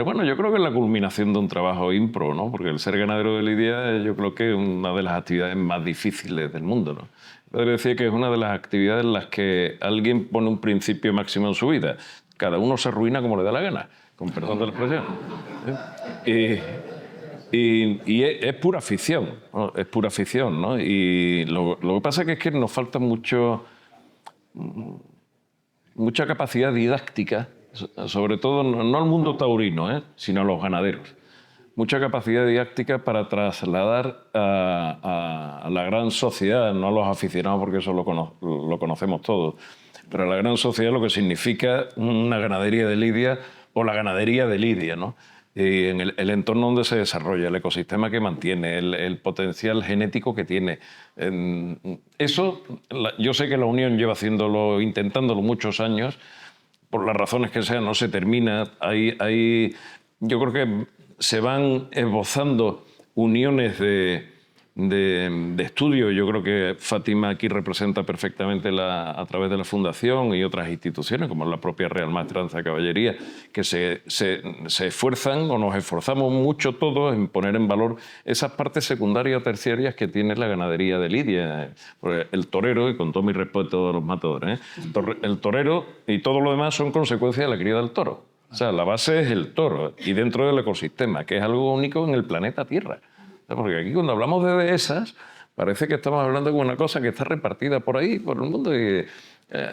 bueno, yo creo que es la culminación de un trabajo impro, ¿no? Porque el ser ganadero de lidia yo creo que es una de las actividades más difíciles del mundo, ¿no? Podría decir que es una de las actividades en las que alguien pone un principio máximo en su vida. Cada uno se arruina como le da la gana, con perdón de la expresión. Y es pura ficción, ¿no? Es pura ficción, ¿no? Y lo que pasa es que nos falta mucha capacidad didáctica, sobre todo no al mundo taurino, sino a los ganaderos. Mucha capacidad didáctica para trasladar a la gran sociedad, no a los aficionados porque eso lo conocemos todos, pero a la gran sociedad lo que significa una ganadería de lidia o la ganadería de lidia, ¿no? Y en el entorno donde se desarrolla, el ecosistema que mantiene, el potencial genético que tiene. Eso, yo sé que la Unión lleva intentándolo muchos años, por las razones que sean, no se termina. Yo creo que se van esbozando uniones de estudio. Yo creo que Fátima aquí representa perfectamente a través de la Fundación y otras instituciones, como la propia Real Maestranza de Caballería, que se esfuerzan o nos esforzamos mucho todos en poner en valor esas partes secundarias o terciarias que tiene la ganadería de lidia. Porque el torero, y con todo mi respeto a los matadores, el torero y todo lo demás son consecuencias de la cría del toro. O sea, la base es el toro y dentro del ecosistema, que es algo único en el planeta Tierra. Porque aquí cuando hablamos de dehesas, parece que estamos hablando de una cosa que está repartida por ahí, por el mundo. Y,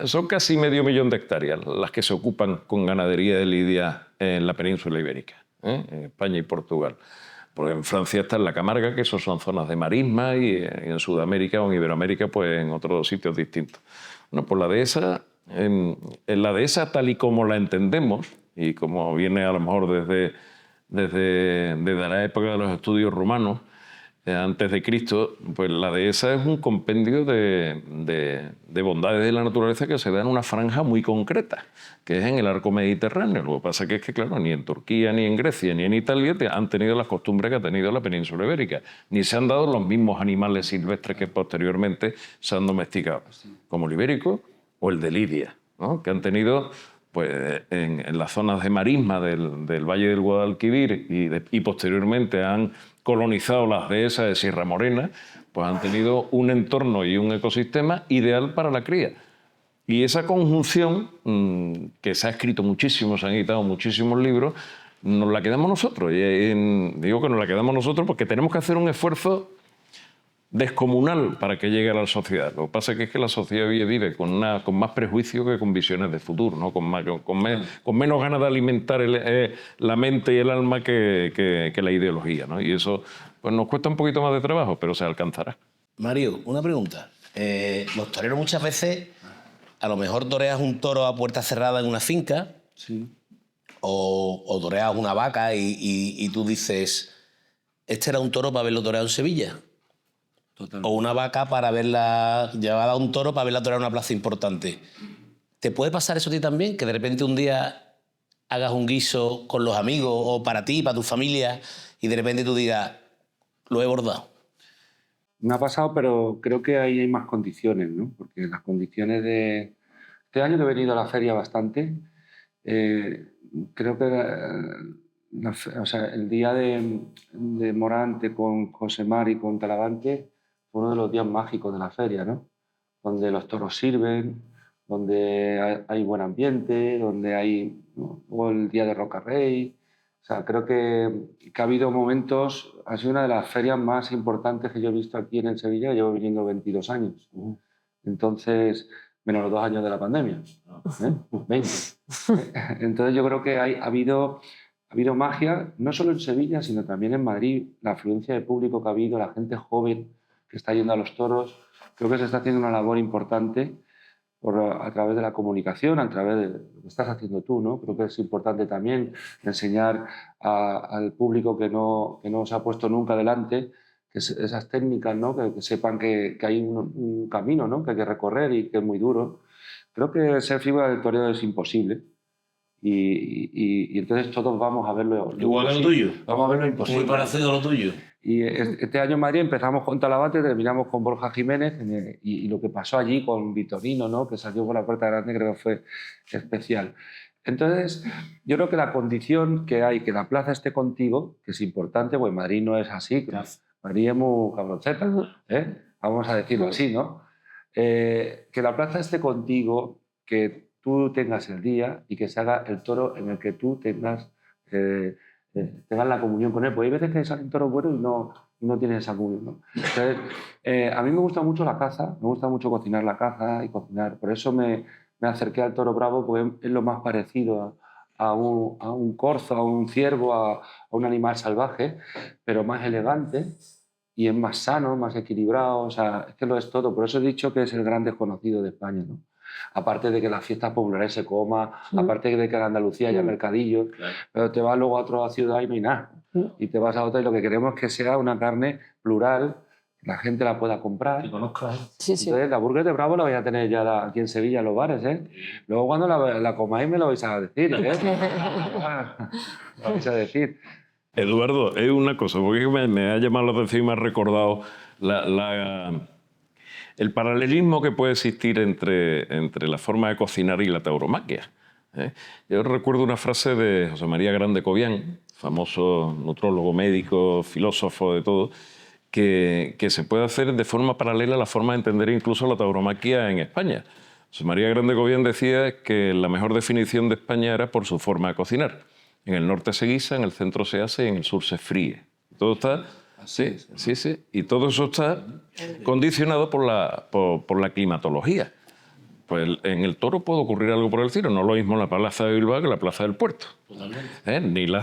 son casi 500.000 de hectáreas las que se ocupan con ganadería de lidia en la península ibérica, en España y Portugal. Porque en Francia está en la Camarga, que eso son zonas de marisma, y en Sudamérica o en Iberoamérica, pues en otros sitios distintos. Bueno, pues la dehesa, en la dehesa tal y como la entendemos, y como viene a lo mejor desde la época de los estudios romanos, antes de Cristo, pues la dehesa es un compendio de bondades de la naturaleza que se da en una franja muy concreta, que es en el arco mediterráneo. Lo que pasa es que, claro, ni en Turquía, ni en Grecia, ni en Italia han tenido las costumbres que ha tenido la península ibérica, ni se han dado los mismos animales silvestres que posteriormente se han domesticado, como el ibérico o el de Lidia, ¿no? Que han tenido pues en las zonas de marisma del Valle del Guadalquivir y posteriormente han colonizado las dehesas de Sierra Morena, pues han tenido un entorno y un ecosistema ideal para la cría. Y esa conjunción, que se ha escrito muchísimo, se han editado muchísimos libros, nos la quedamos nosotros. Digo que nos la quedamos nosotros porque tenemos que hacer un esfuerzo descomunal para que llegue a la sociedad. Lo que pasa es que la sociedad vive con más prejuicio que con visiones de futuro, ¿no? Con menos ganas de alimentar la mente y el alma que la ideología, ¿no? Y eso pues nos cuesta un poquito más de trabajo, pero se alcanzará. Mario, una pregunta. Los toreros muchas veces, a lo mejor toreas un toro a puerta cerrada en una finca, Sí. o toreas una vaca y tú dices, este era un toro para verlo toreado en Sevilla. Total. O una vaca para verla llevada a un toro para verla torear en una plaza importante. ¿Te puede pasar eso a ti también? Que de repente un día hagas un guiso con los amigos o para ti, para tu familia, y de repente tú digas, lo he bordado. Me ha pasado, pero creo que ahí hay más condiciones, ¿no? Porque las condiciones de... Este año que he venido a la feria bastante, creo que o sea, el día de Morante con José Mari y con Talavante fue uno de los días mágicos de la feria, ¿no? Donde los toros sirven, donde hay buen ambiente, donde hay, ¿no? O el día de Rocarrey. O sea, creo que ha habido momentos, ha sido una de las ferias más importantes que yo he visto aquí en Sevilla. Llevo viniendo 22 años. Entonces, menos los 2 años de la pandemia, 20. Entonces yo creo que ha habido ha habido magia, no solo en Sevilla, sino también en Madrid. La afluencia de público que ha habido, la gente joven que está yendo a los toros, creo que se está haciendo una labor importante a través de la comunicación, a través de lo que estás haciendo tú, ¿no? Creo que es importante también enseñar al público que no se ha puesto nunca delante esas técnicas, ¿no? Que sepan que hay un camino, ¿no? Que hay que recorrer y que es muy duro. Creo que ser figura del toreo es imposible. Y entonces todos vamos a verlo. Igual que lo tuyo. Vamos a verlo imposible. Muy parecido a lo tuyo. Y este año en Madrid empezamos con Talavate, terminamos con Borja Jiménez y lo que pasó allí con Vitorino, ¿no? Que salió por la puerta grande, creo que fue especial. Entonces, yo creo que la condición que hay, que la plaza esté contigo, que es importante, pues Madrid no es así, Madrid es muy cabronceta, ¿eh? Vamos a decirlo así, ¿no? Que la plaza esté contigo, que tú tengas el día y que se haga el toro en el que tú tengas la comunión con él. Porque hay veces que salen toros buenos y no tienen esa comunión, ¿no? Entonces, a mí me gusta mucho la caza, me gusta mucho cocinar la caza y cocinar. Por eso me acerqué al toro bravo, porque es lo más parecido a un corzo, a un ciervo, a un animal salvaje, pero más elegante y es más sano, más equilibrado. O sea, es que lo es todo. Por eso he dicho que es el gran desconocido de España, ¿no? Aparte de que las fiestas populares se coma, aparte de que en Andalucía haya mercadillos, pero te vas luego a otra ciudad y no hay nada. Y te vas a otra y lo que queremos es que sea una carne plural, que la gente la pueda comprar. Que conozcas. Sí, sí. Entonces, la burger de Bravo la vais a tener ya aquí en Sevilla en los bares, ¿eh? Luego cuando la comáis me lo vais a decir, ¿eh? Lo vais a decir. Eduardo, es una cosa, porque me ha llamado la atención y me ha recordado el paralelismo que puede existir entre la forma de cocinar y la tauromaquia, ¿eh? Yo recuerdo una frase de José María Grande Cobián, famoso nutrólogo, médico, filósofo de todo, que se puede hacer de forma paralela a la forma de entender incluso la tauromaquia en España. José María Grande Cobián decía que la mejor definición de España era por su forma de cocinar. En el norte se guisa, en el centro se hace y en el sur se fríe. Todo está... Sí. Y todo eso está condicionado por la climatología. Pues en el toro puede ocurrir algo por el estilo. No lo mismo la plaza de Bilbao que la plaza del Puerto. Ni la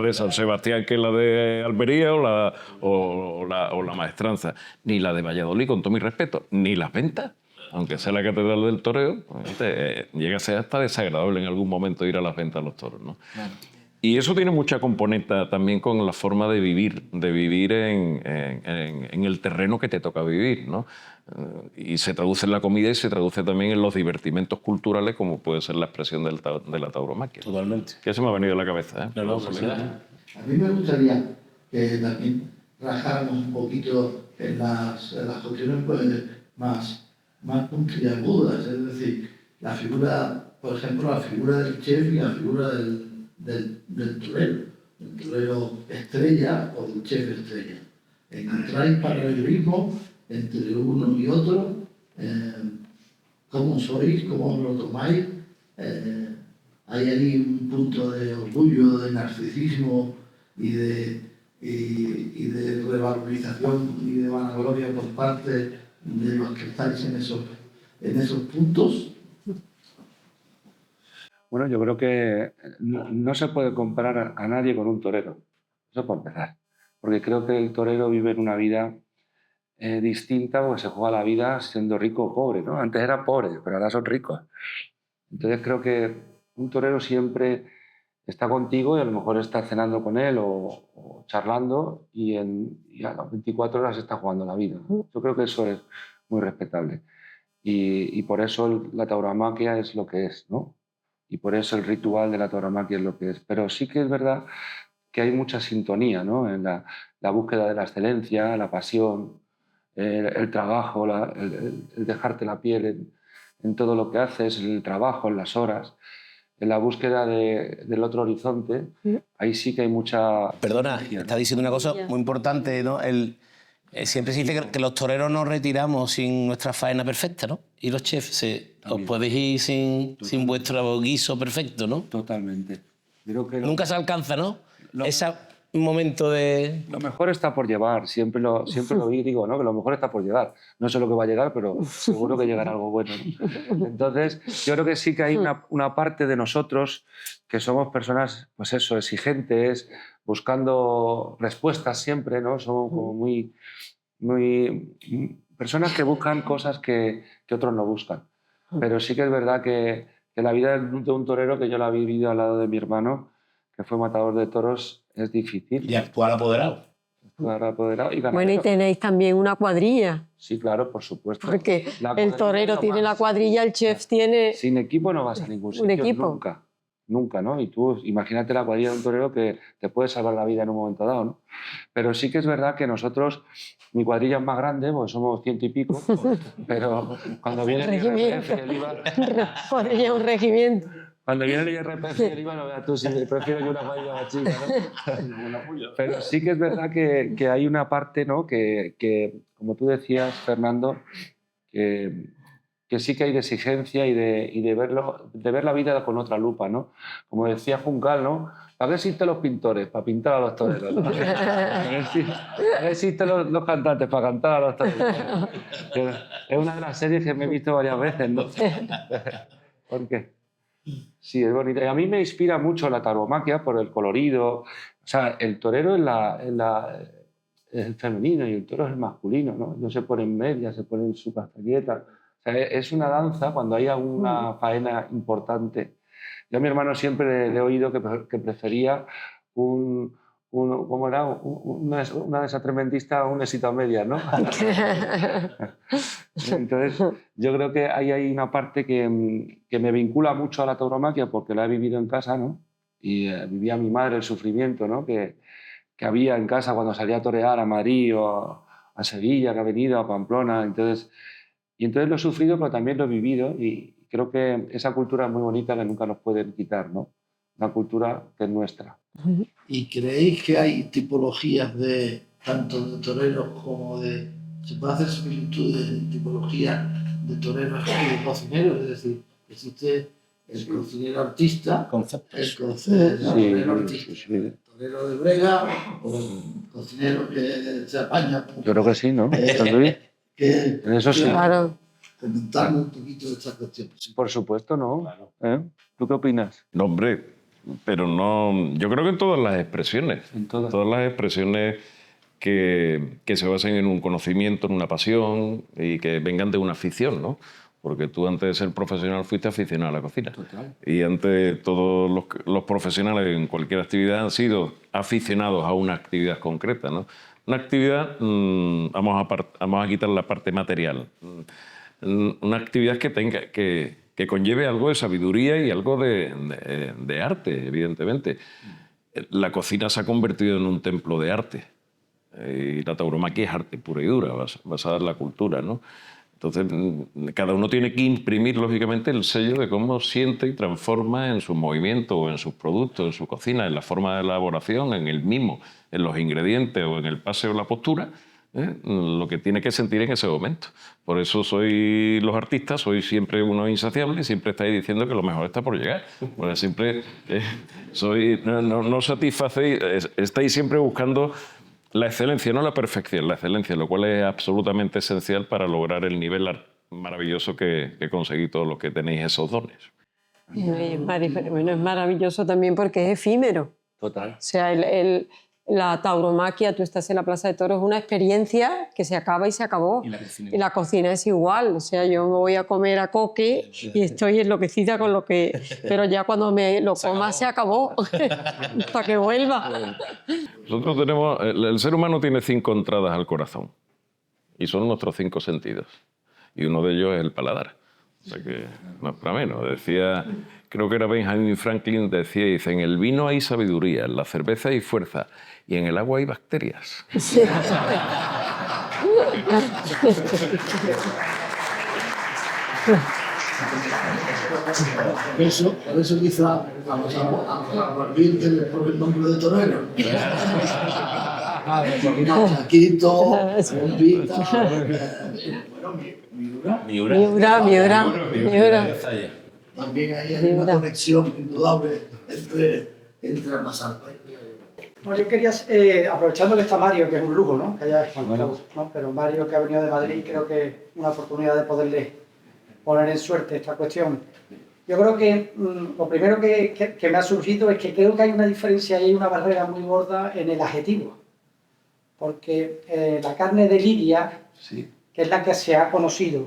de San Sebastián que la de Almería o la Maestranza. Ni la de Valladolid, con todo mi respeto. Ni las ventas. Aunque sea la catedral del toreo, pues, llega a ser hasta desagradable en algún momento ir a las ventas a los toros, ¿no? Claro. Y eso tiene mucha componente también con la forma de vivir en el terreno que te toca vivir, ¿no? Y se traduce en la comida y se traduce también en los divertimentos culturales, como puede ser la expresión de la tauromaquia. Totalmente. Que se me ha venido a la cabeza, ¿eh? No, pues, a mí me gustaría que también rajáramos un poquito en las cuestiones pues, más puntiagudas, es decir, la figura, por ejemplo, la figura del chef y la figura del torero, el torero estrella o del chef estrella. Encontráis paralelismo entre uno y otro, cómo sois, cómo lo tomáis. Hay ahí un punto de orgullo, de narcisismo y de revalorización y de vanagloria por parte de los que estáis en esos puntos. Bueno, yo creo que no se puede comparar a nadie con un torero. Eso por empezar. Porque creo que el torero vive en una vida distinta, porque se juega la vida siendo rico o pobre, ¿no? Antes eran pobres, pero ahora son ricos. Entonces creo que un torero siempre está contigo y a lo mejor está cenando con él o charlando y a las 24 horas está jugando la vida. Yo creo que eso es muy respetable. Y por eso la tauromaquia es lo que es, ¿no? Y por eso el ritual de la tauromaquia es lo que es. Pero sí que es verdad que hay mucha sintonía, ¿no? En la búsqueda de la excelencia, la pasión, el trabajo, el dejarte la piel en todo lo que haces, en el trabajo, en las horas, en la búsqueda del otro horizonte. Ahí sí que hay mucha... Perdona, energía, ¿no? está diciendo una cosa muy importante, ¿no? Siempre se dice que los toreros nos retiramos sin nuestra faena perfecta, ¿no? Y los chefs, os podéis ir sin vuestro guiso perfecto, ¿no? Totalmente. Creo que Nunca se alcanza, ¿no? Esa un momento de... Lo mejor está por llevar, siempre lo digo, ¿no? Que lo mejor está por llegar. No sé lo que va a llegar, pero seguro que llegará algo bueno, ¿no? Entonces, yo creo que sí que hay una parte de nosotros que somos personas, pues eso, exigentes, buscando respuestas siempre, ¿no? Somos como muy personas que buscan cosas que otros no buscan. Pero sí que es verdad que la vida de un torero, que yo la he vivido al lado de mi hermano, que fue matador de toros, es difícil. Y actual apoderado. Actuar apoderado y ganadero. Bueno, y tenéis también una cuadrilla. Sí, claro, por supuesto. Porque el torero tiene la cuadrilla, el chef tiene... Sin equipo no vas a ningún sitio. Un equipo. Nunca. Nunca, ¿no? Y tú imagínate la cuadrilla de un torero que te puede salvar la vida en un momento dado, ¿no? Pero sí que es verdad que nosotros, mi cuadrilla es más grande, porque somos 100 y pico, pero cuando viene el IRPF y el IVA... Cuadrilla, un regimiento. Cuando viene el IRPF y el IVA, no veas tú, si prefiero yo una cuadrilla más chica, ¿no? Pero sí que es verdad que hay una parte, ¿no? Que, como tú decías, Fernando, que sí que hay de exigencia y de ver la vida con otra lupa, ¿no? Como decía Juncal, ¿no? ¿Para qué existen los pintores? Para pintar a los toreros, ¿no? ¿Para qué existen los cantantes? Para cantar a los toreros. Es una de las series que me he visto varias veces, ¿no? ¿Por qué? Sí, es bonita. Y a mí me inspira mucho la tauromaquia por el colorido. O sea, el torero es el femenino y el toro es el masculino, ¿no? No se pone en media, se pone en su castañeta. O sea, es una danza cuando hay alguna faena importante. Yo a mi hermano siempre le he oído que prefería ¿cómo era? Una de esas tremendistas a un éxito a medias, ¿no? Entonces, yo creo que hay una parte que me vincula mucho a la tauromaquia porque la he vivido en casa, ¿no? Y vivía mi madre el sufrimiento, ¿no? Que había en casa cuando salía a torear a Madrid o a Sevilla, que ha venido a Pamplona. Entonces lo he sufrido, pero también lo he vivido y creo que esa cultura es muy bonita que nunca nos pueden quitar, ¿no? Una cultura que es nuestra. ¿Y creéis que hay tipologías tanto de toreros como de... ¿Se puede hacer similitudes de tipología de toreros y de cocineros? Es decir, existe el cocinero artista, el torero artista, el torero de brega o el cocinero que se apaña. Yo creo que sí, ¿no? En eso sí. Claro. Comentarnos un poquito de esta cuestión. Por supuesto, ¿no? Claro. ¿Tú qué opinas? No, hombre, pero no... Yo creo que en todas las expresiones. En todas. Todas las expresiones que se basen en un conocimiento, en una pasión y que vengan de una afición, ¿no? Porque tú antes de ser profesional fuiste aficionado a la cocina. Total. Y antes todos los profesionales en cualquier actividad han sido aficionados a una actividad concreta, ¿no? Una actividad, vamos a quitar la parte material. Una actividad que conlleve algo de sabiduría y algo de arte, evidentemente. La cocina se ha convertido en un templo de arte. Y la tauromaquia es arte pura y dura, basada en la cultura, ¿no? Entonces, cada uno tiene que imprimir, lógicamente, el sello de cómo siente y transforma en sus movimientos o en sus productos, en su cocina, en la forma de elaboración, en el mimo, en los ingredientes o en el pase o la postura, lo que tiene que sentir en ese momento. Por eso los artistas, sois siempre unos insaciables, siempre estáis diciendo que lo mejor está por llegar. Porque siempre no satisfacéis, estáis siempre buscando la excelencia, no la perfección, la excelencia, lo cual es absolutamente esencial para lograr el nivel maravilloso que conseguís todos los que tenéis esos dones. Bueno, es maravilloso también porque es efímero. Total. O sea, la tauromaquia, tú estás en la Plaza de Toros, es una experiencia que se acaba y se acabó. Y la cocina es igual. O sea, yo me voy a comer a coque y estoy enloquecida con lo que... Pero ya cuando me lo coma se acabó. Hasta que vuelva. Nosotros tenemos... El ser humano tiene 5 entradas al corazón. Y son nuestros 5 sentidos. Y uno de ellos es el paladar. O sea que no es para menos. Decía... Creo que era Benjamin Franklin, dice, en el vino hay sabiduría, en la cerveza hay fuerza y en el agua hay bacterias. Sí. Por eso quizá a Martín tiene por el nombre de torero. Chaquito, bombita, Miura. También hay una conexión indudable entre ambas almas. No, yo quería, aprovechando que está Mario, que es un lujo, ¿no? Que haya bueno, ¿no? Pero Mario, que ha venido de Madrid, creo que es una oportunidad de poderle poner en suerte esta cuestión. Yo creo que lo primero que me ha surgido es que creo que hay una diferencia y hay una barrera muy gorda en el adjetivo. Porque la carne de lidia, sí, que es la que se ha conocido,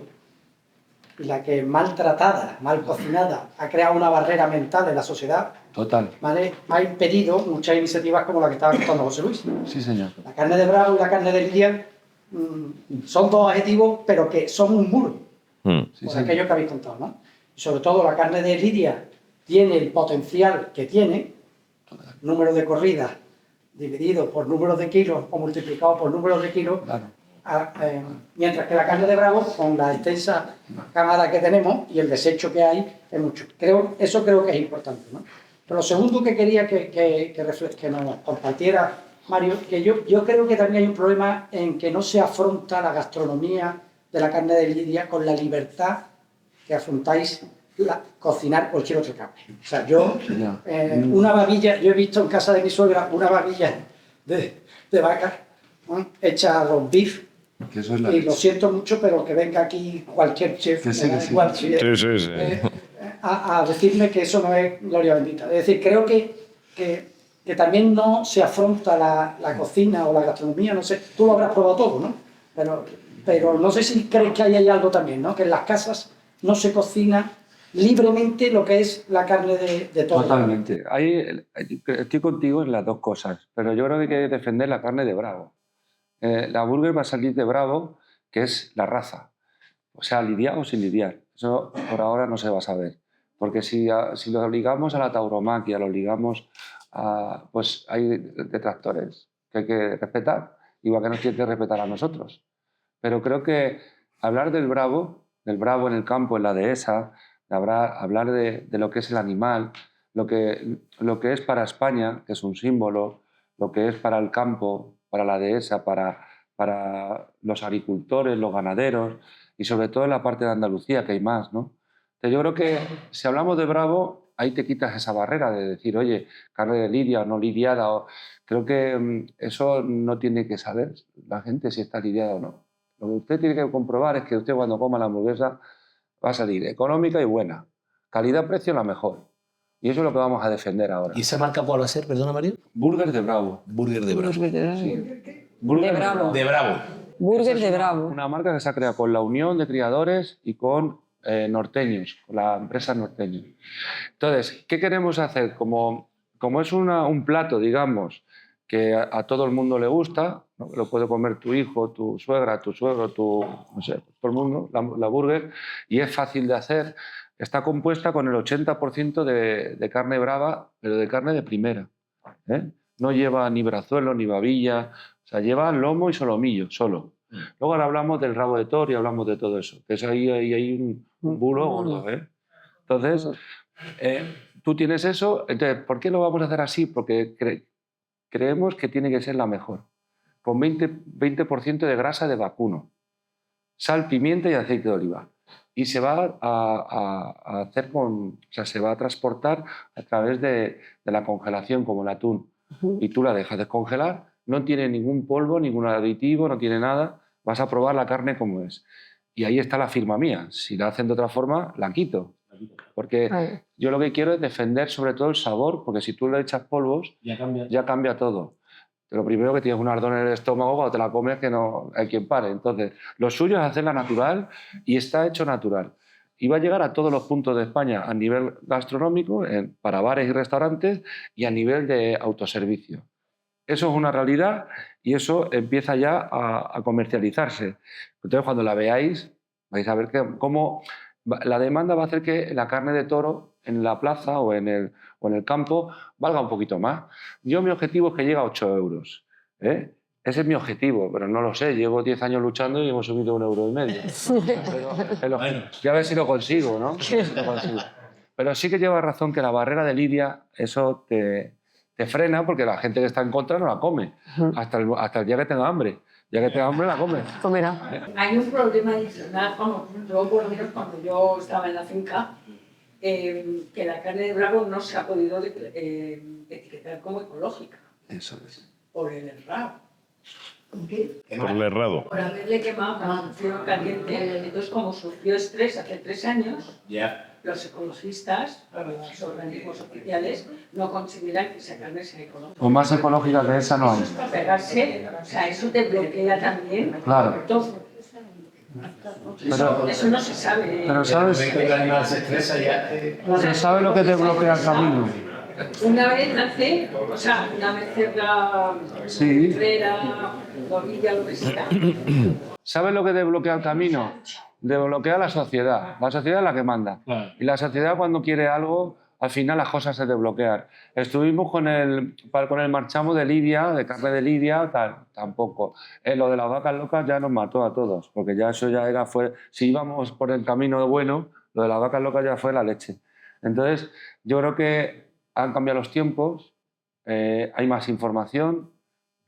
y la que maltratada, mal cocinada, ha creado una barrera mental en la sociedad. Total. ¿Vale? Ha impedido muchas iniciativas como la que estaba contando José Luis. Sí, señor. La carne de bravo y la carne de lidia son dos adjetivos, pero que son un muro. Sí, Por aquello que habéis contado, ¿no? Y sobre todo la carne de lidia tiene el potencial que tiene, número de corridas dividido por número de kilos o multiplicado por número de kilos, claro. Mientras que la carne de bravo, con la extensa cámara que tenemos y el desecho que hay, es mucho. Eso creo que es importante, ¿no? Pero lo segundo que quería que nos compartiera Mario, que yo creo que también hay un problema en que no se afronta la gastronomía de la carne de lidia con la libertad que afrontáis cocinar cualquier otra carne. O sea, yo, una babilla, yo he visto en casa de mi suegra una babilla de vaca hecha a los beef. Que eso es la y leche. Lo siento mucho, pero que venga aquí cualquier chef igual, a decirme que eso no es gloria bendita. Es decir, creo que también no se afronta la cocina o la gastronomía, no sé, tú lo habrás probado todo, ¿no? Pero no sé si crees que hay algo también, ¿no? Que en las casas no se cocina libremente lo que es la carne de toro. Totalmente. Estoy contigo en las dos cosas, pero yo creo que hay que defender la carne de bravo. La burger va a salir de bravo, que es la raza. O sea, lidiar o sin lidiar. Eso por ahora no se va a saber. Porque si lo ligamos a la tauromaquia, lo ligamos a... Pues hay detractores que hay que respetar, igual que nos tiene que respetar a nosotros. Pero creo que hablar del bravo en el campo, en la dehesa, hablar de lo que es el animal, lo que es para España, que es un símbolo, lo que es para el campo, para la dehesa, para los agricultores, los ganaderos y sobre todo en la parte de Andalucía, que hay más, ¿no? Entonces yo creo que si hablamos de bravo, ahí te quitas esa barrera de decir, oye, carne de lidia o no lidiada. Creo que eso no tiene que saber la gente si está lidiada o no. Lo que usted tiene que comprobar es que usted cuando coma la hamburguesa va a salir económica y buena. Calidad-precio la mejor. Y eso es lo que vamos a defender ahora. ¿Y esa marca cuál va a ser, perdona Mario? Burger de Bravo. Burger de Bravo. Burger de Bravo. Sí. Burger de Bravo. De Bravo. Burger de Bravo. Una marca que se ha creado con la unión de criadores y con norteños, con la empresa norteña. Entonces, ¿qué queremos hacer? Como es un plato, digamos, que a todo el mundo le gusta, ¿no? Lo puede comer tu hijo, tu suegra, tu suegro, no sé, todo el mundo, la burger, y es fácil de hacer. Está compuesta con el 80% de carne brava, pero de carne de primera. No lleva ni brazuelo, ni babilla, o sea, lleva lomo y solomillo, solo. Luego ahora hablamos del rabo de toro y hablamos de todo eso, que es ahí hay un bulo gordo. Entonces, tú tienes eso, entonces, ¿por qué lo vamos a hacer así? Porque creemos que tiene que ser la mejor, con 20% de grasa de vacuno, sal, pimienta y aceite de oliva. Y se va a hacer se va a transportar a través de la congelación, como el atún. Y tú la dejas descongelar, no tiene ningún polvo, ningún aditivo, no tiene nada, vas a probar la carne como es. Y ahí está la firma mía. Si la hacen de otra forma, la quito. Porque yo lo que quiero es defender sobre todo el sabor, porque si tú le echas polvos, ya cambia todo. Lo primero que tienes un ardor en el estómago cuando te la comes que no hay quien pare. Entonces, lo suyo es hacerla natural y está hecho natural. Y va a llegar a todos los puntos de España a nivel gastronómico, para bares y restaurantes y a nivel de autoservicio. Eso es una realidad y eso empieza ya a comercializarse. Entonces, cuando la veáis, vais a ver cómo la demanda va a hacer que la carne de toro en la plaza o en el campo valga un poquito más. Mi objetivo es que llegue a 8 euros. Ese es mi objetivo, pero no lo sé. Llevo 10 años luchando y hemos subido 1,5 €. Bueno. Ya a ver si lo consigo, ¿no? Pero sí que lleva razón que la barrera de lidia, eso te frena porque la gente que está en contra no la come. Hasta el día que tenga hambre. Ya que tenga hambre, la come. Comerá. Hay un problema adicional, yo por lo menos cuando yo estaba en la finca, que la carne de bravo no se ha podido etiquetar como ecológica. Eso es. Por el errado. ¿Con qué? Por el errado. Por haberle quemado con fuego caliente. Entonces, como sufrió estrés hace 3 años, los ecologistas, los organismos oficiales, no consideran que esa carne sea ecológica. O más ecológica que esa no hay. Eso es para pegarse, o sea, eso te bloquea también. Claro. Todo. Pero- Eso no se sabe. Pero ¿sabes? Pero ¿sabes lo que te bloquea el camino? Una vez nace, o sea, una becerra, Sí. frera, novilla, lo que sea. ¿Sabes lo que desbloquea el camino? Desbloquea la sociedad. La sociedad es la que manda. Y la sociedad cuando quiere algo, al final las cosas se desbloquean. Estuvimos con el marchamo de Lidia, de carne de Lidia, tampoco. Lo de las vacas locas ya nos mató a todos, porque ya eso ya era, si íbamos por el camino bueno, lo de las vacas locas ya fue la leche. Entonces, yo creo que han cambiado los tiempos, hay más información.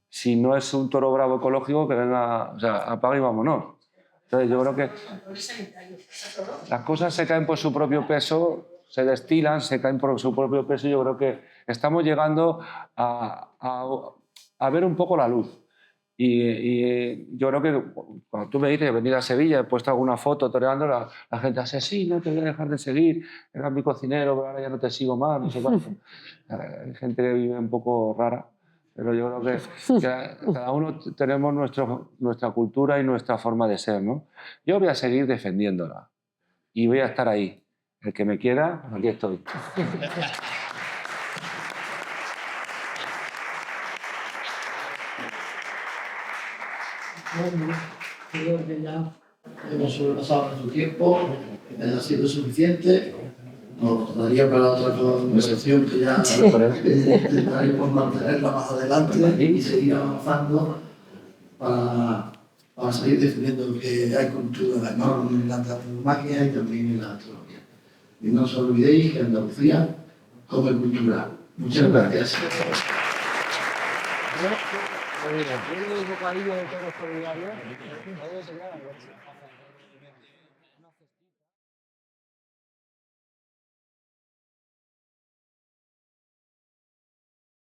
Si no es un toro bravo ecológico, que venga, o sea, apaga y vámonos. Entonces yo creo que las cosas se caen por su propio peso, se destilan, se caen por su propio peso. Yo creo que estamos llegando a ver un poco la luz. Y yo creo que cuando tú me dices venir a Sevilla, he puesto alguna foto toreando, la gente hace, sí, no te voy a dejar de seguir, eras mi cocinero, pero ahora ya no te sigo más, no sé cuánto. Hay gente que vive un poco rara. Pero yo creo que cada uno tenemos nuestra cultura y nuestra forma de ser, ¿no? Yo voy a seguir defendiéndola y voy a estar ahí. El que me quiera, aquí estoy. Bueno, creo que ya hemos sobrepasado nuestro tiempo, que haya sido suficiente. Nos daría para otra conversación que ya intentaremos mantenerla más adelante y seguir avanzando para seguir defendiendo que hay cultura en la tauromaquia y también en la astronomía. Y no os olvidéis que Andalucía come cultura. Muchas gracias. Un bocadillo de toros por el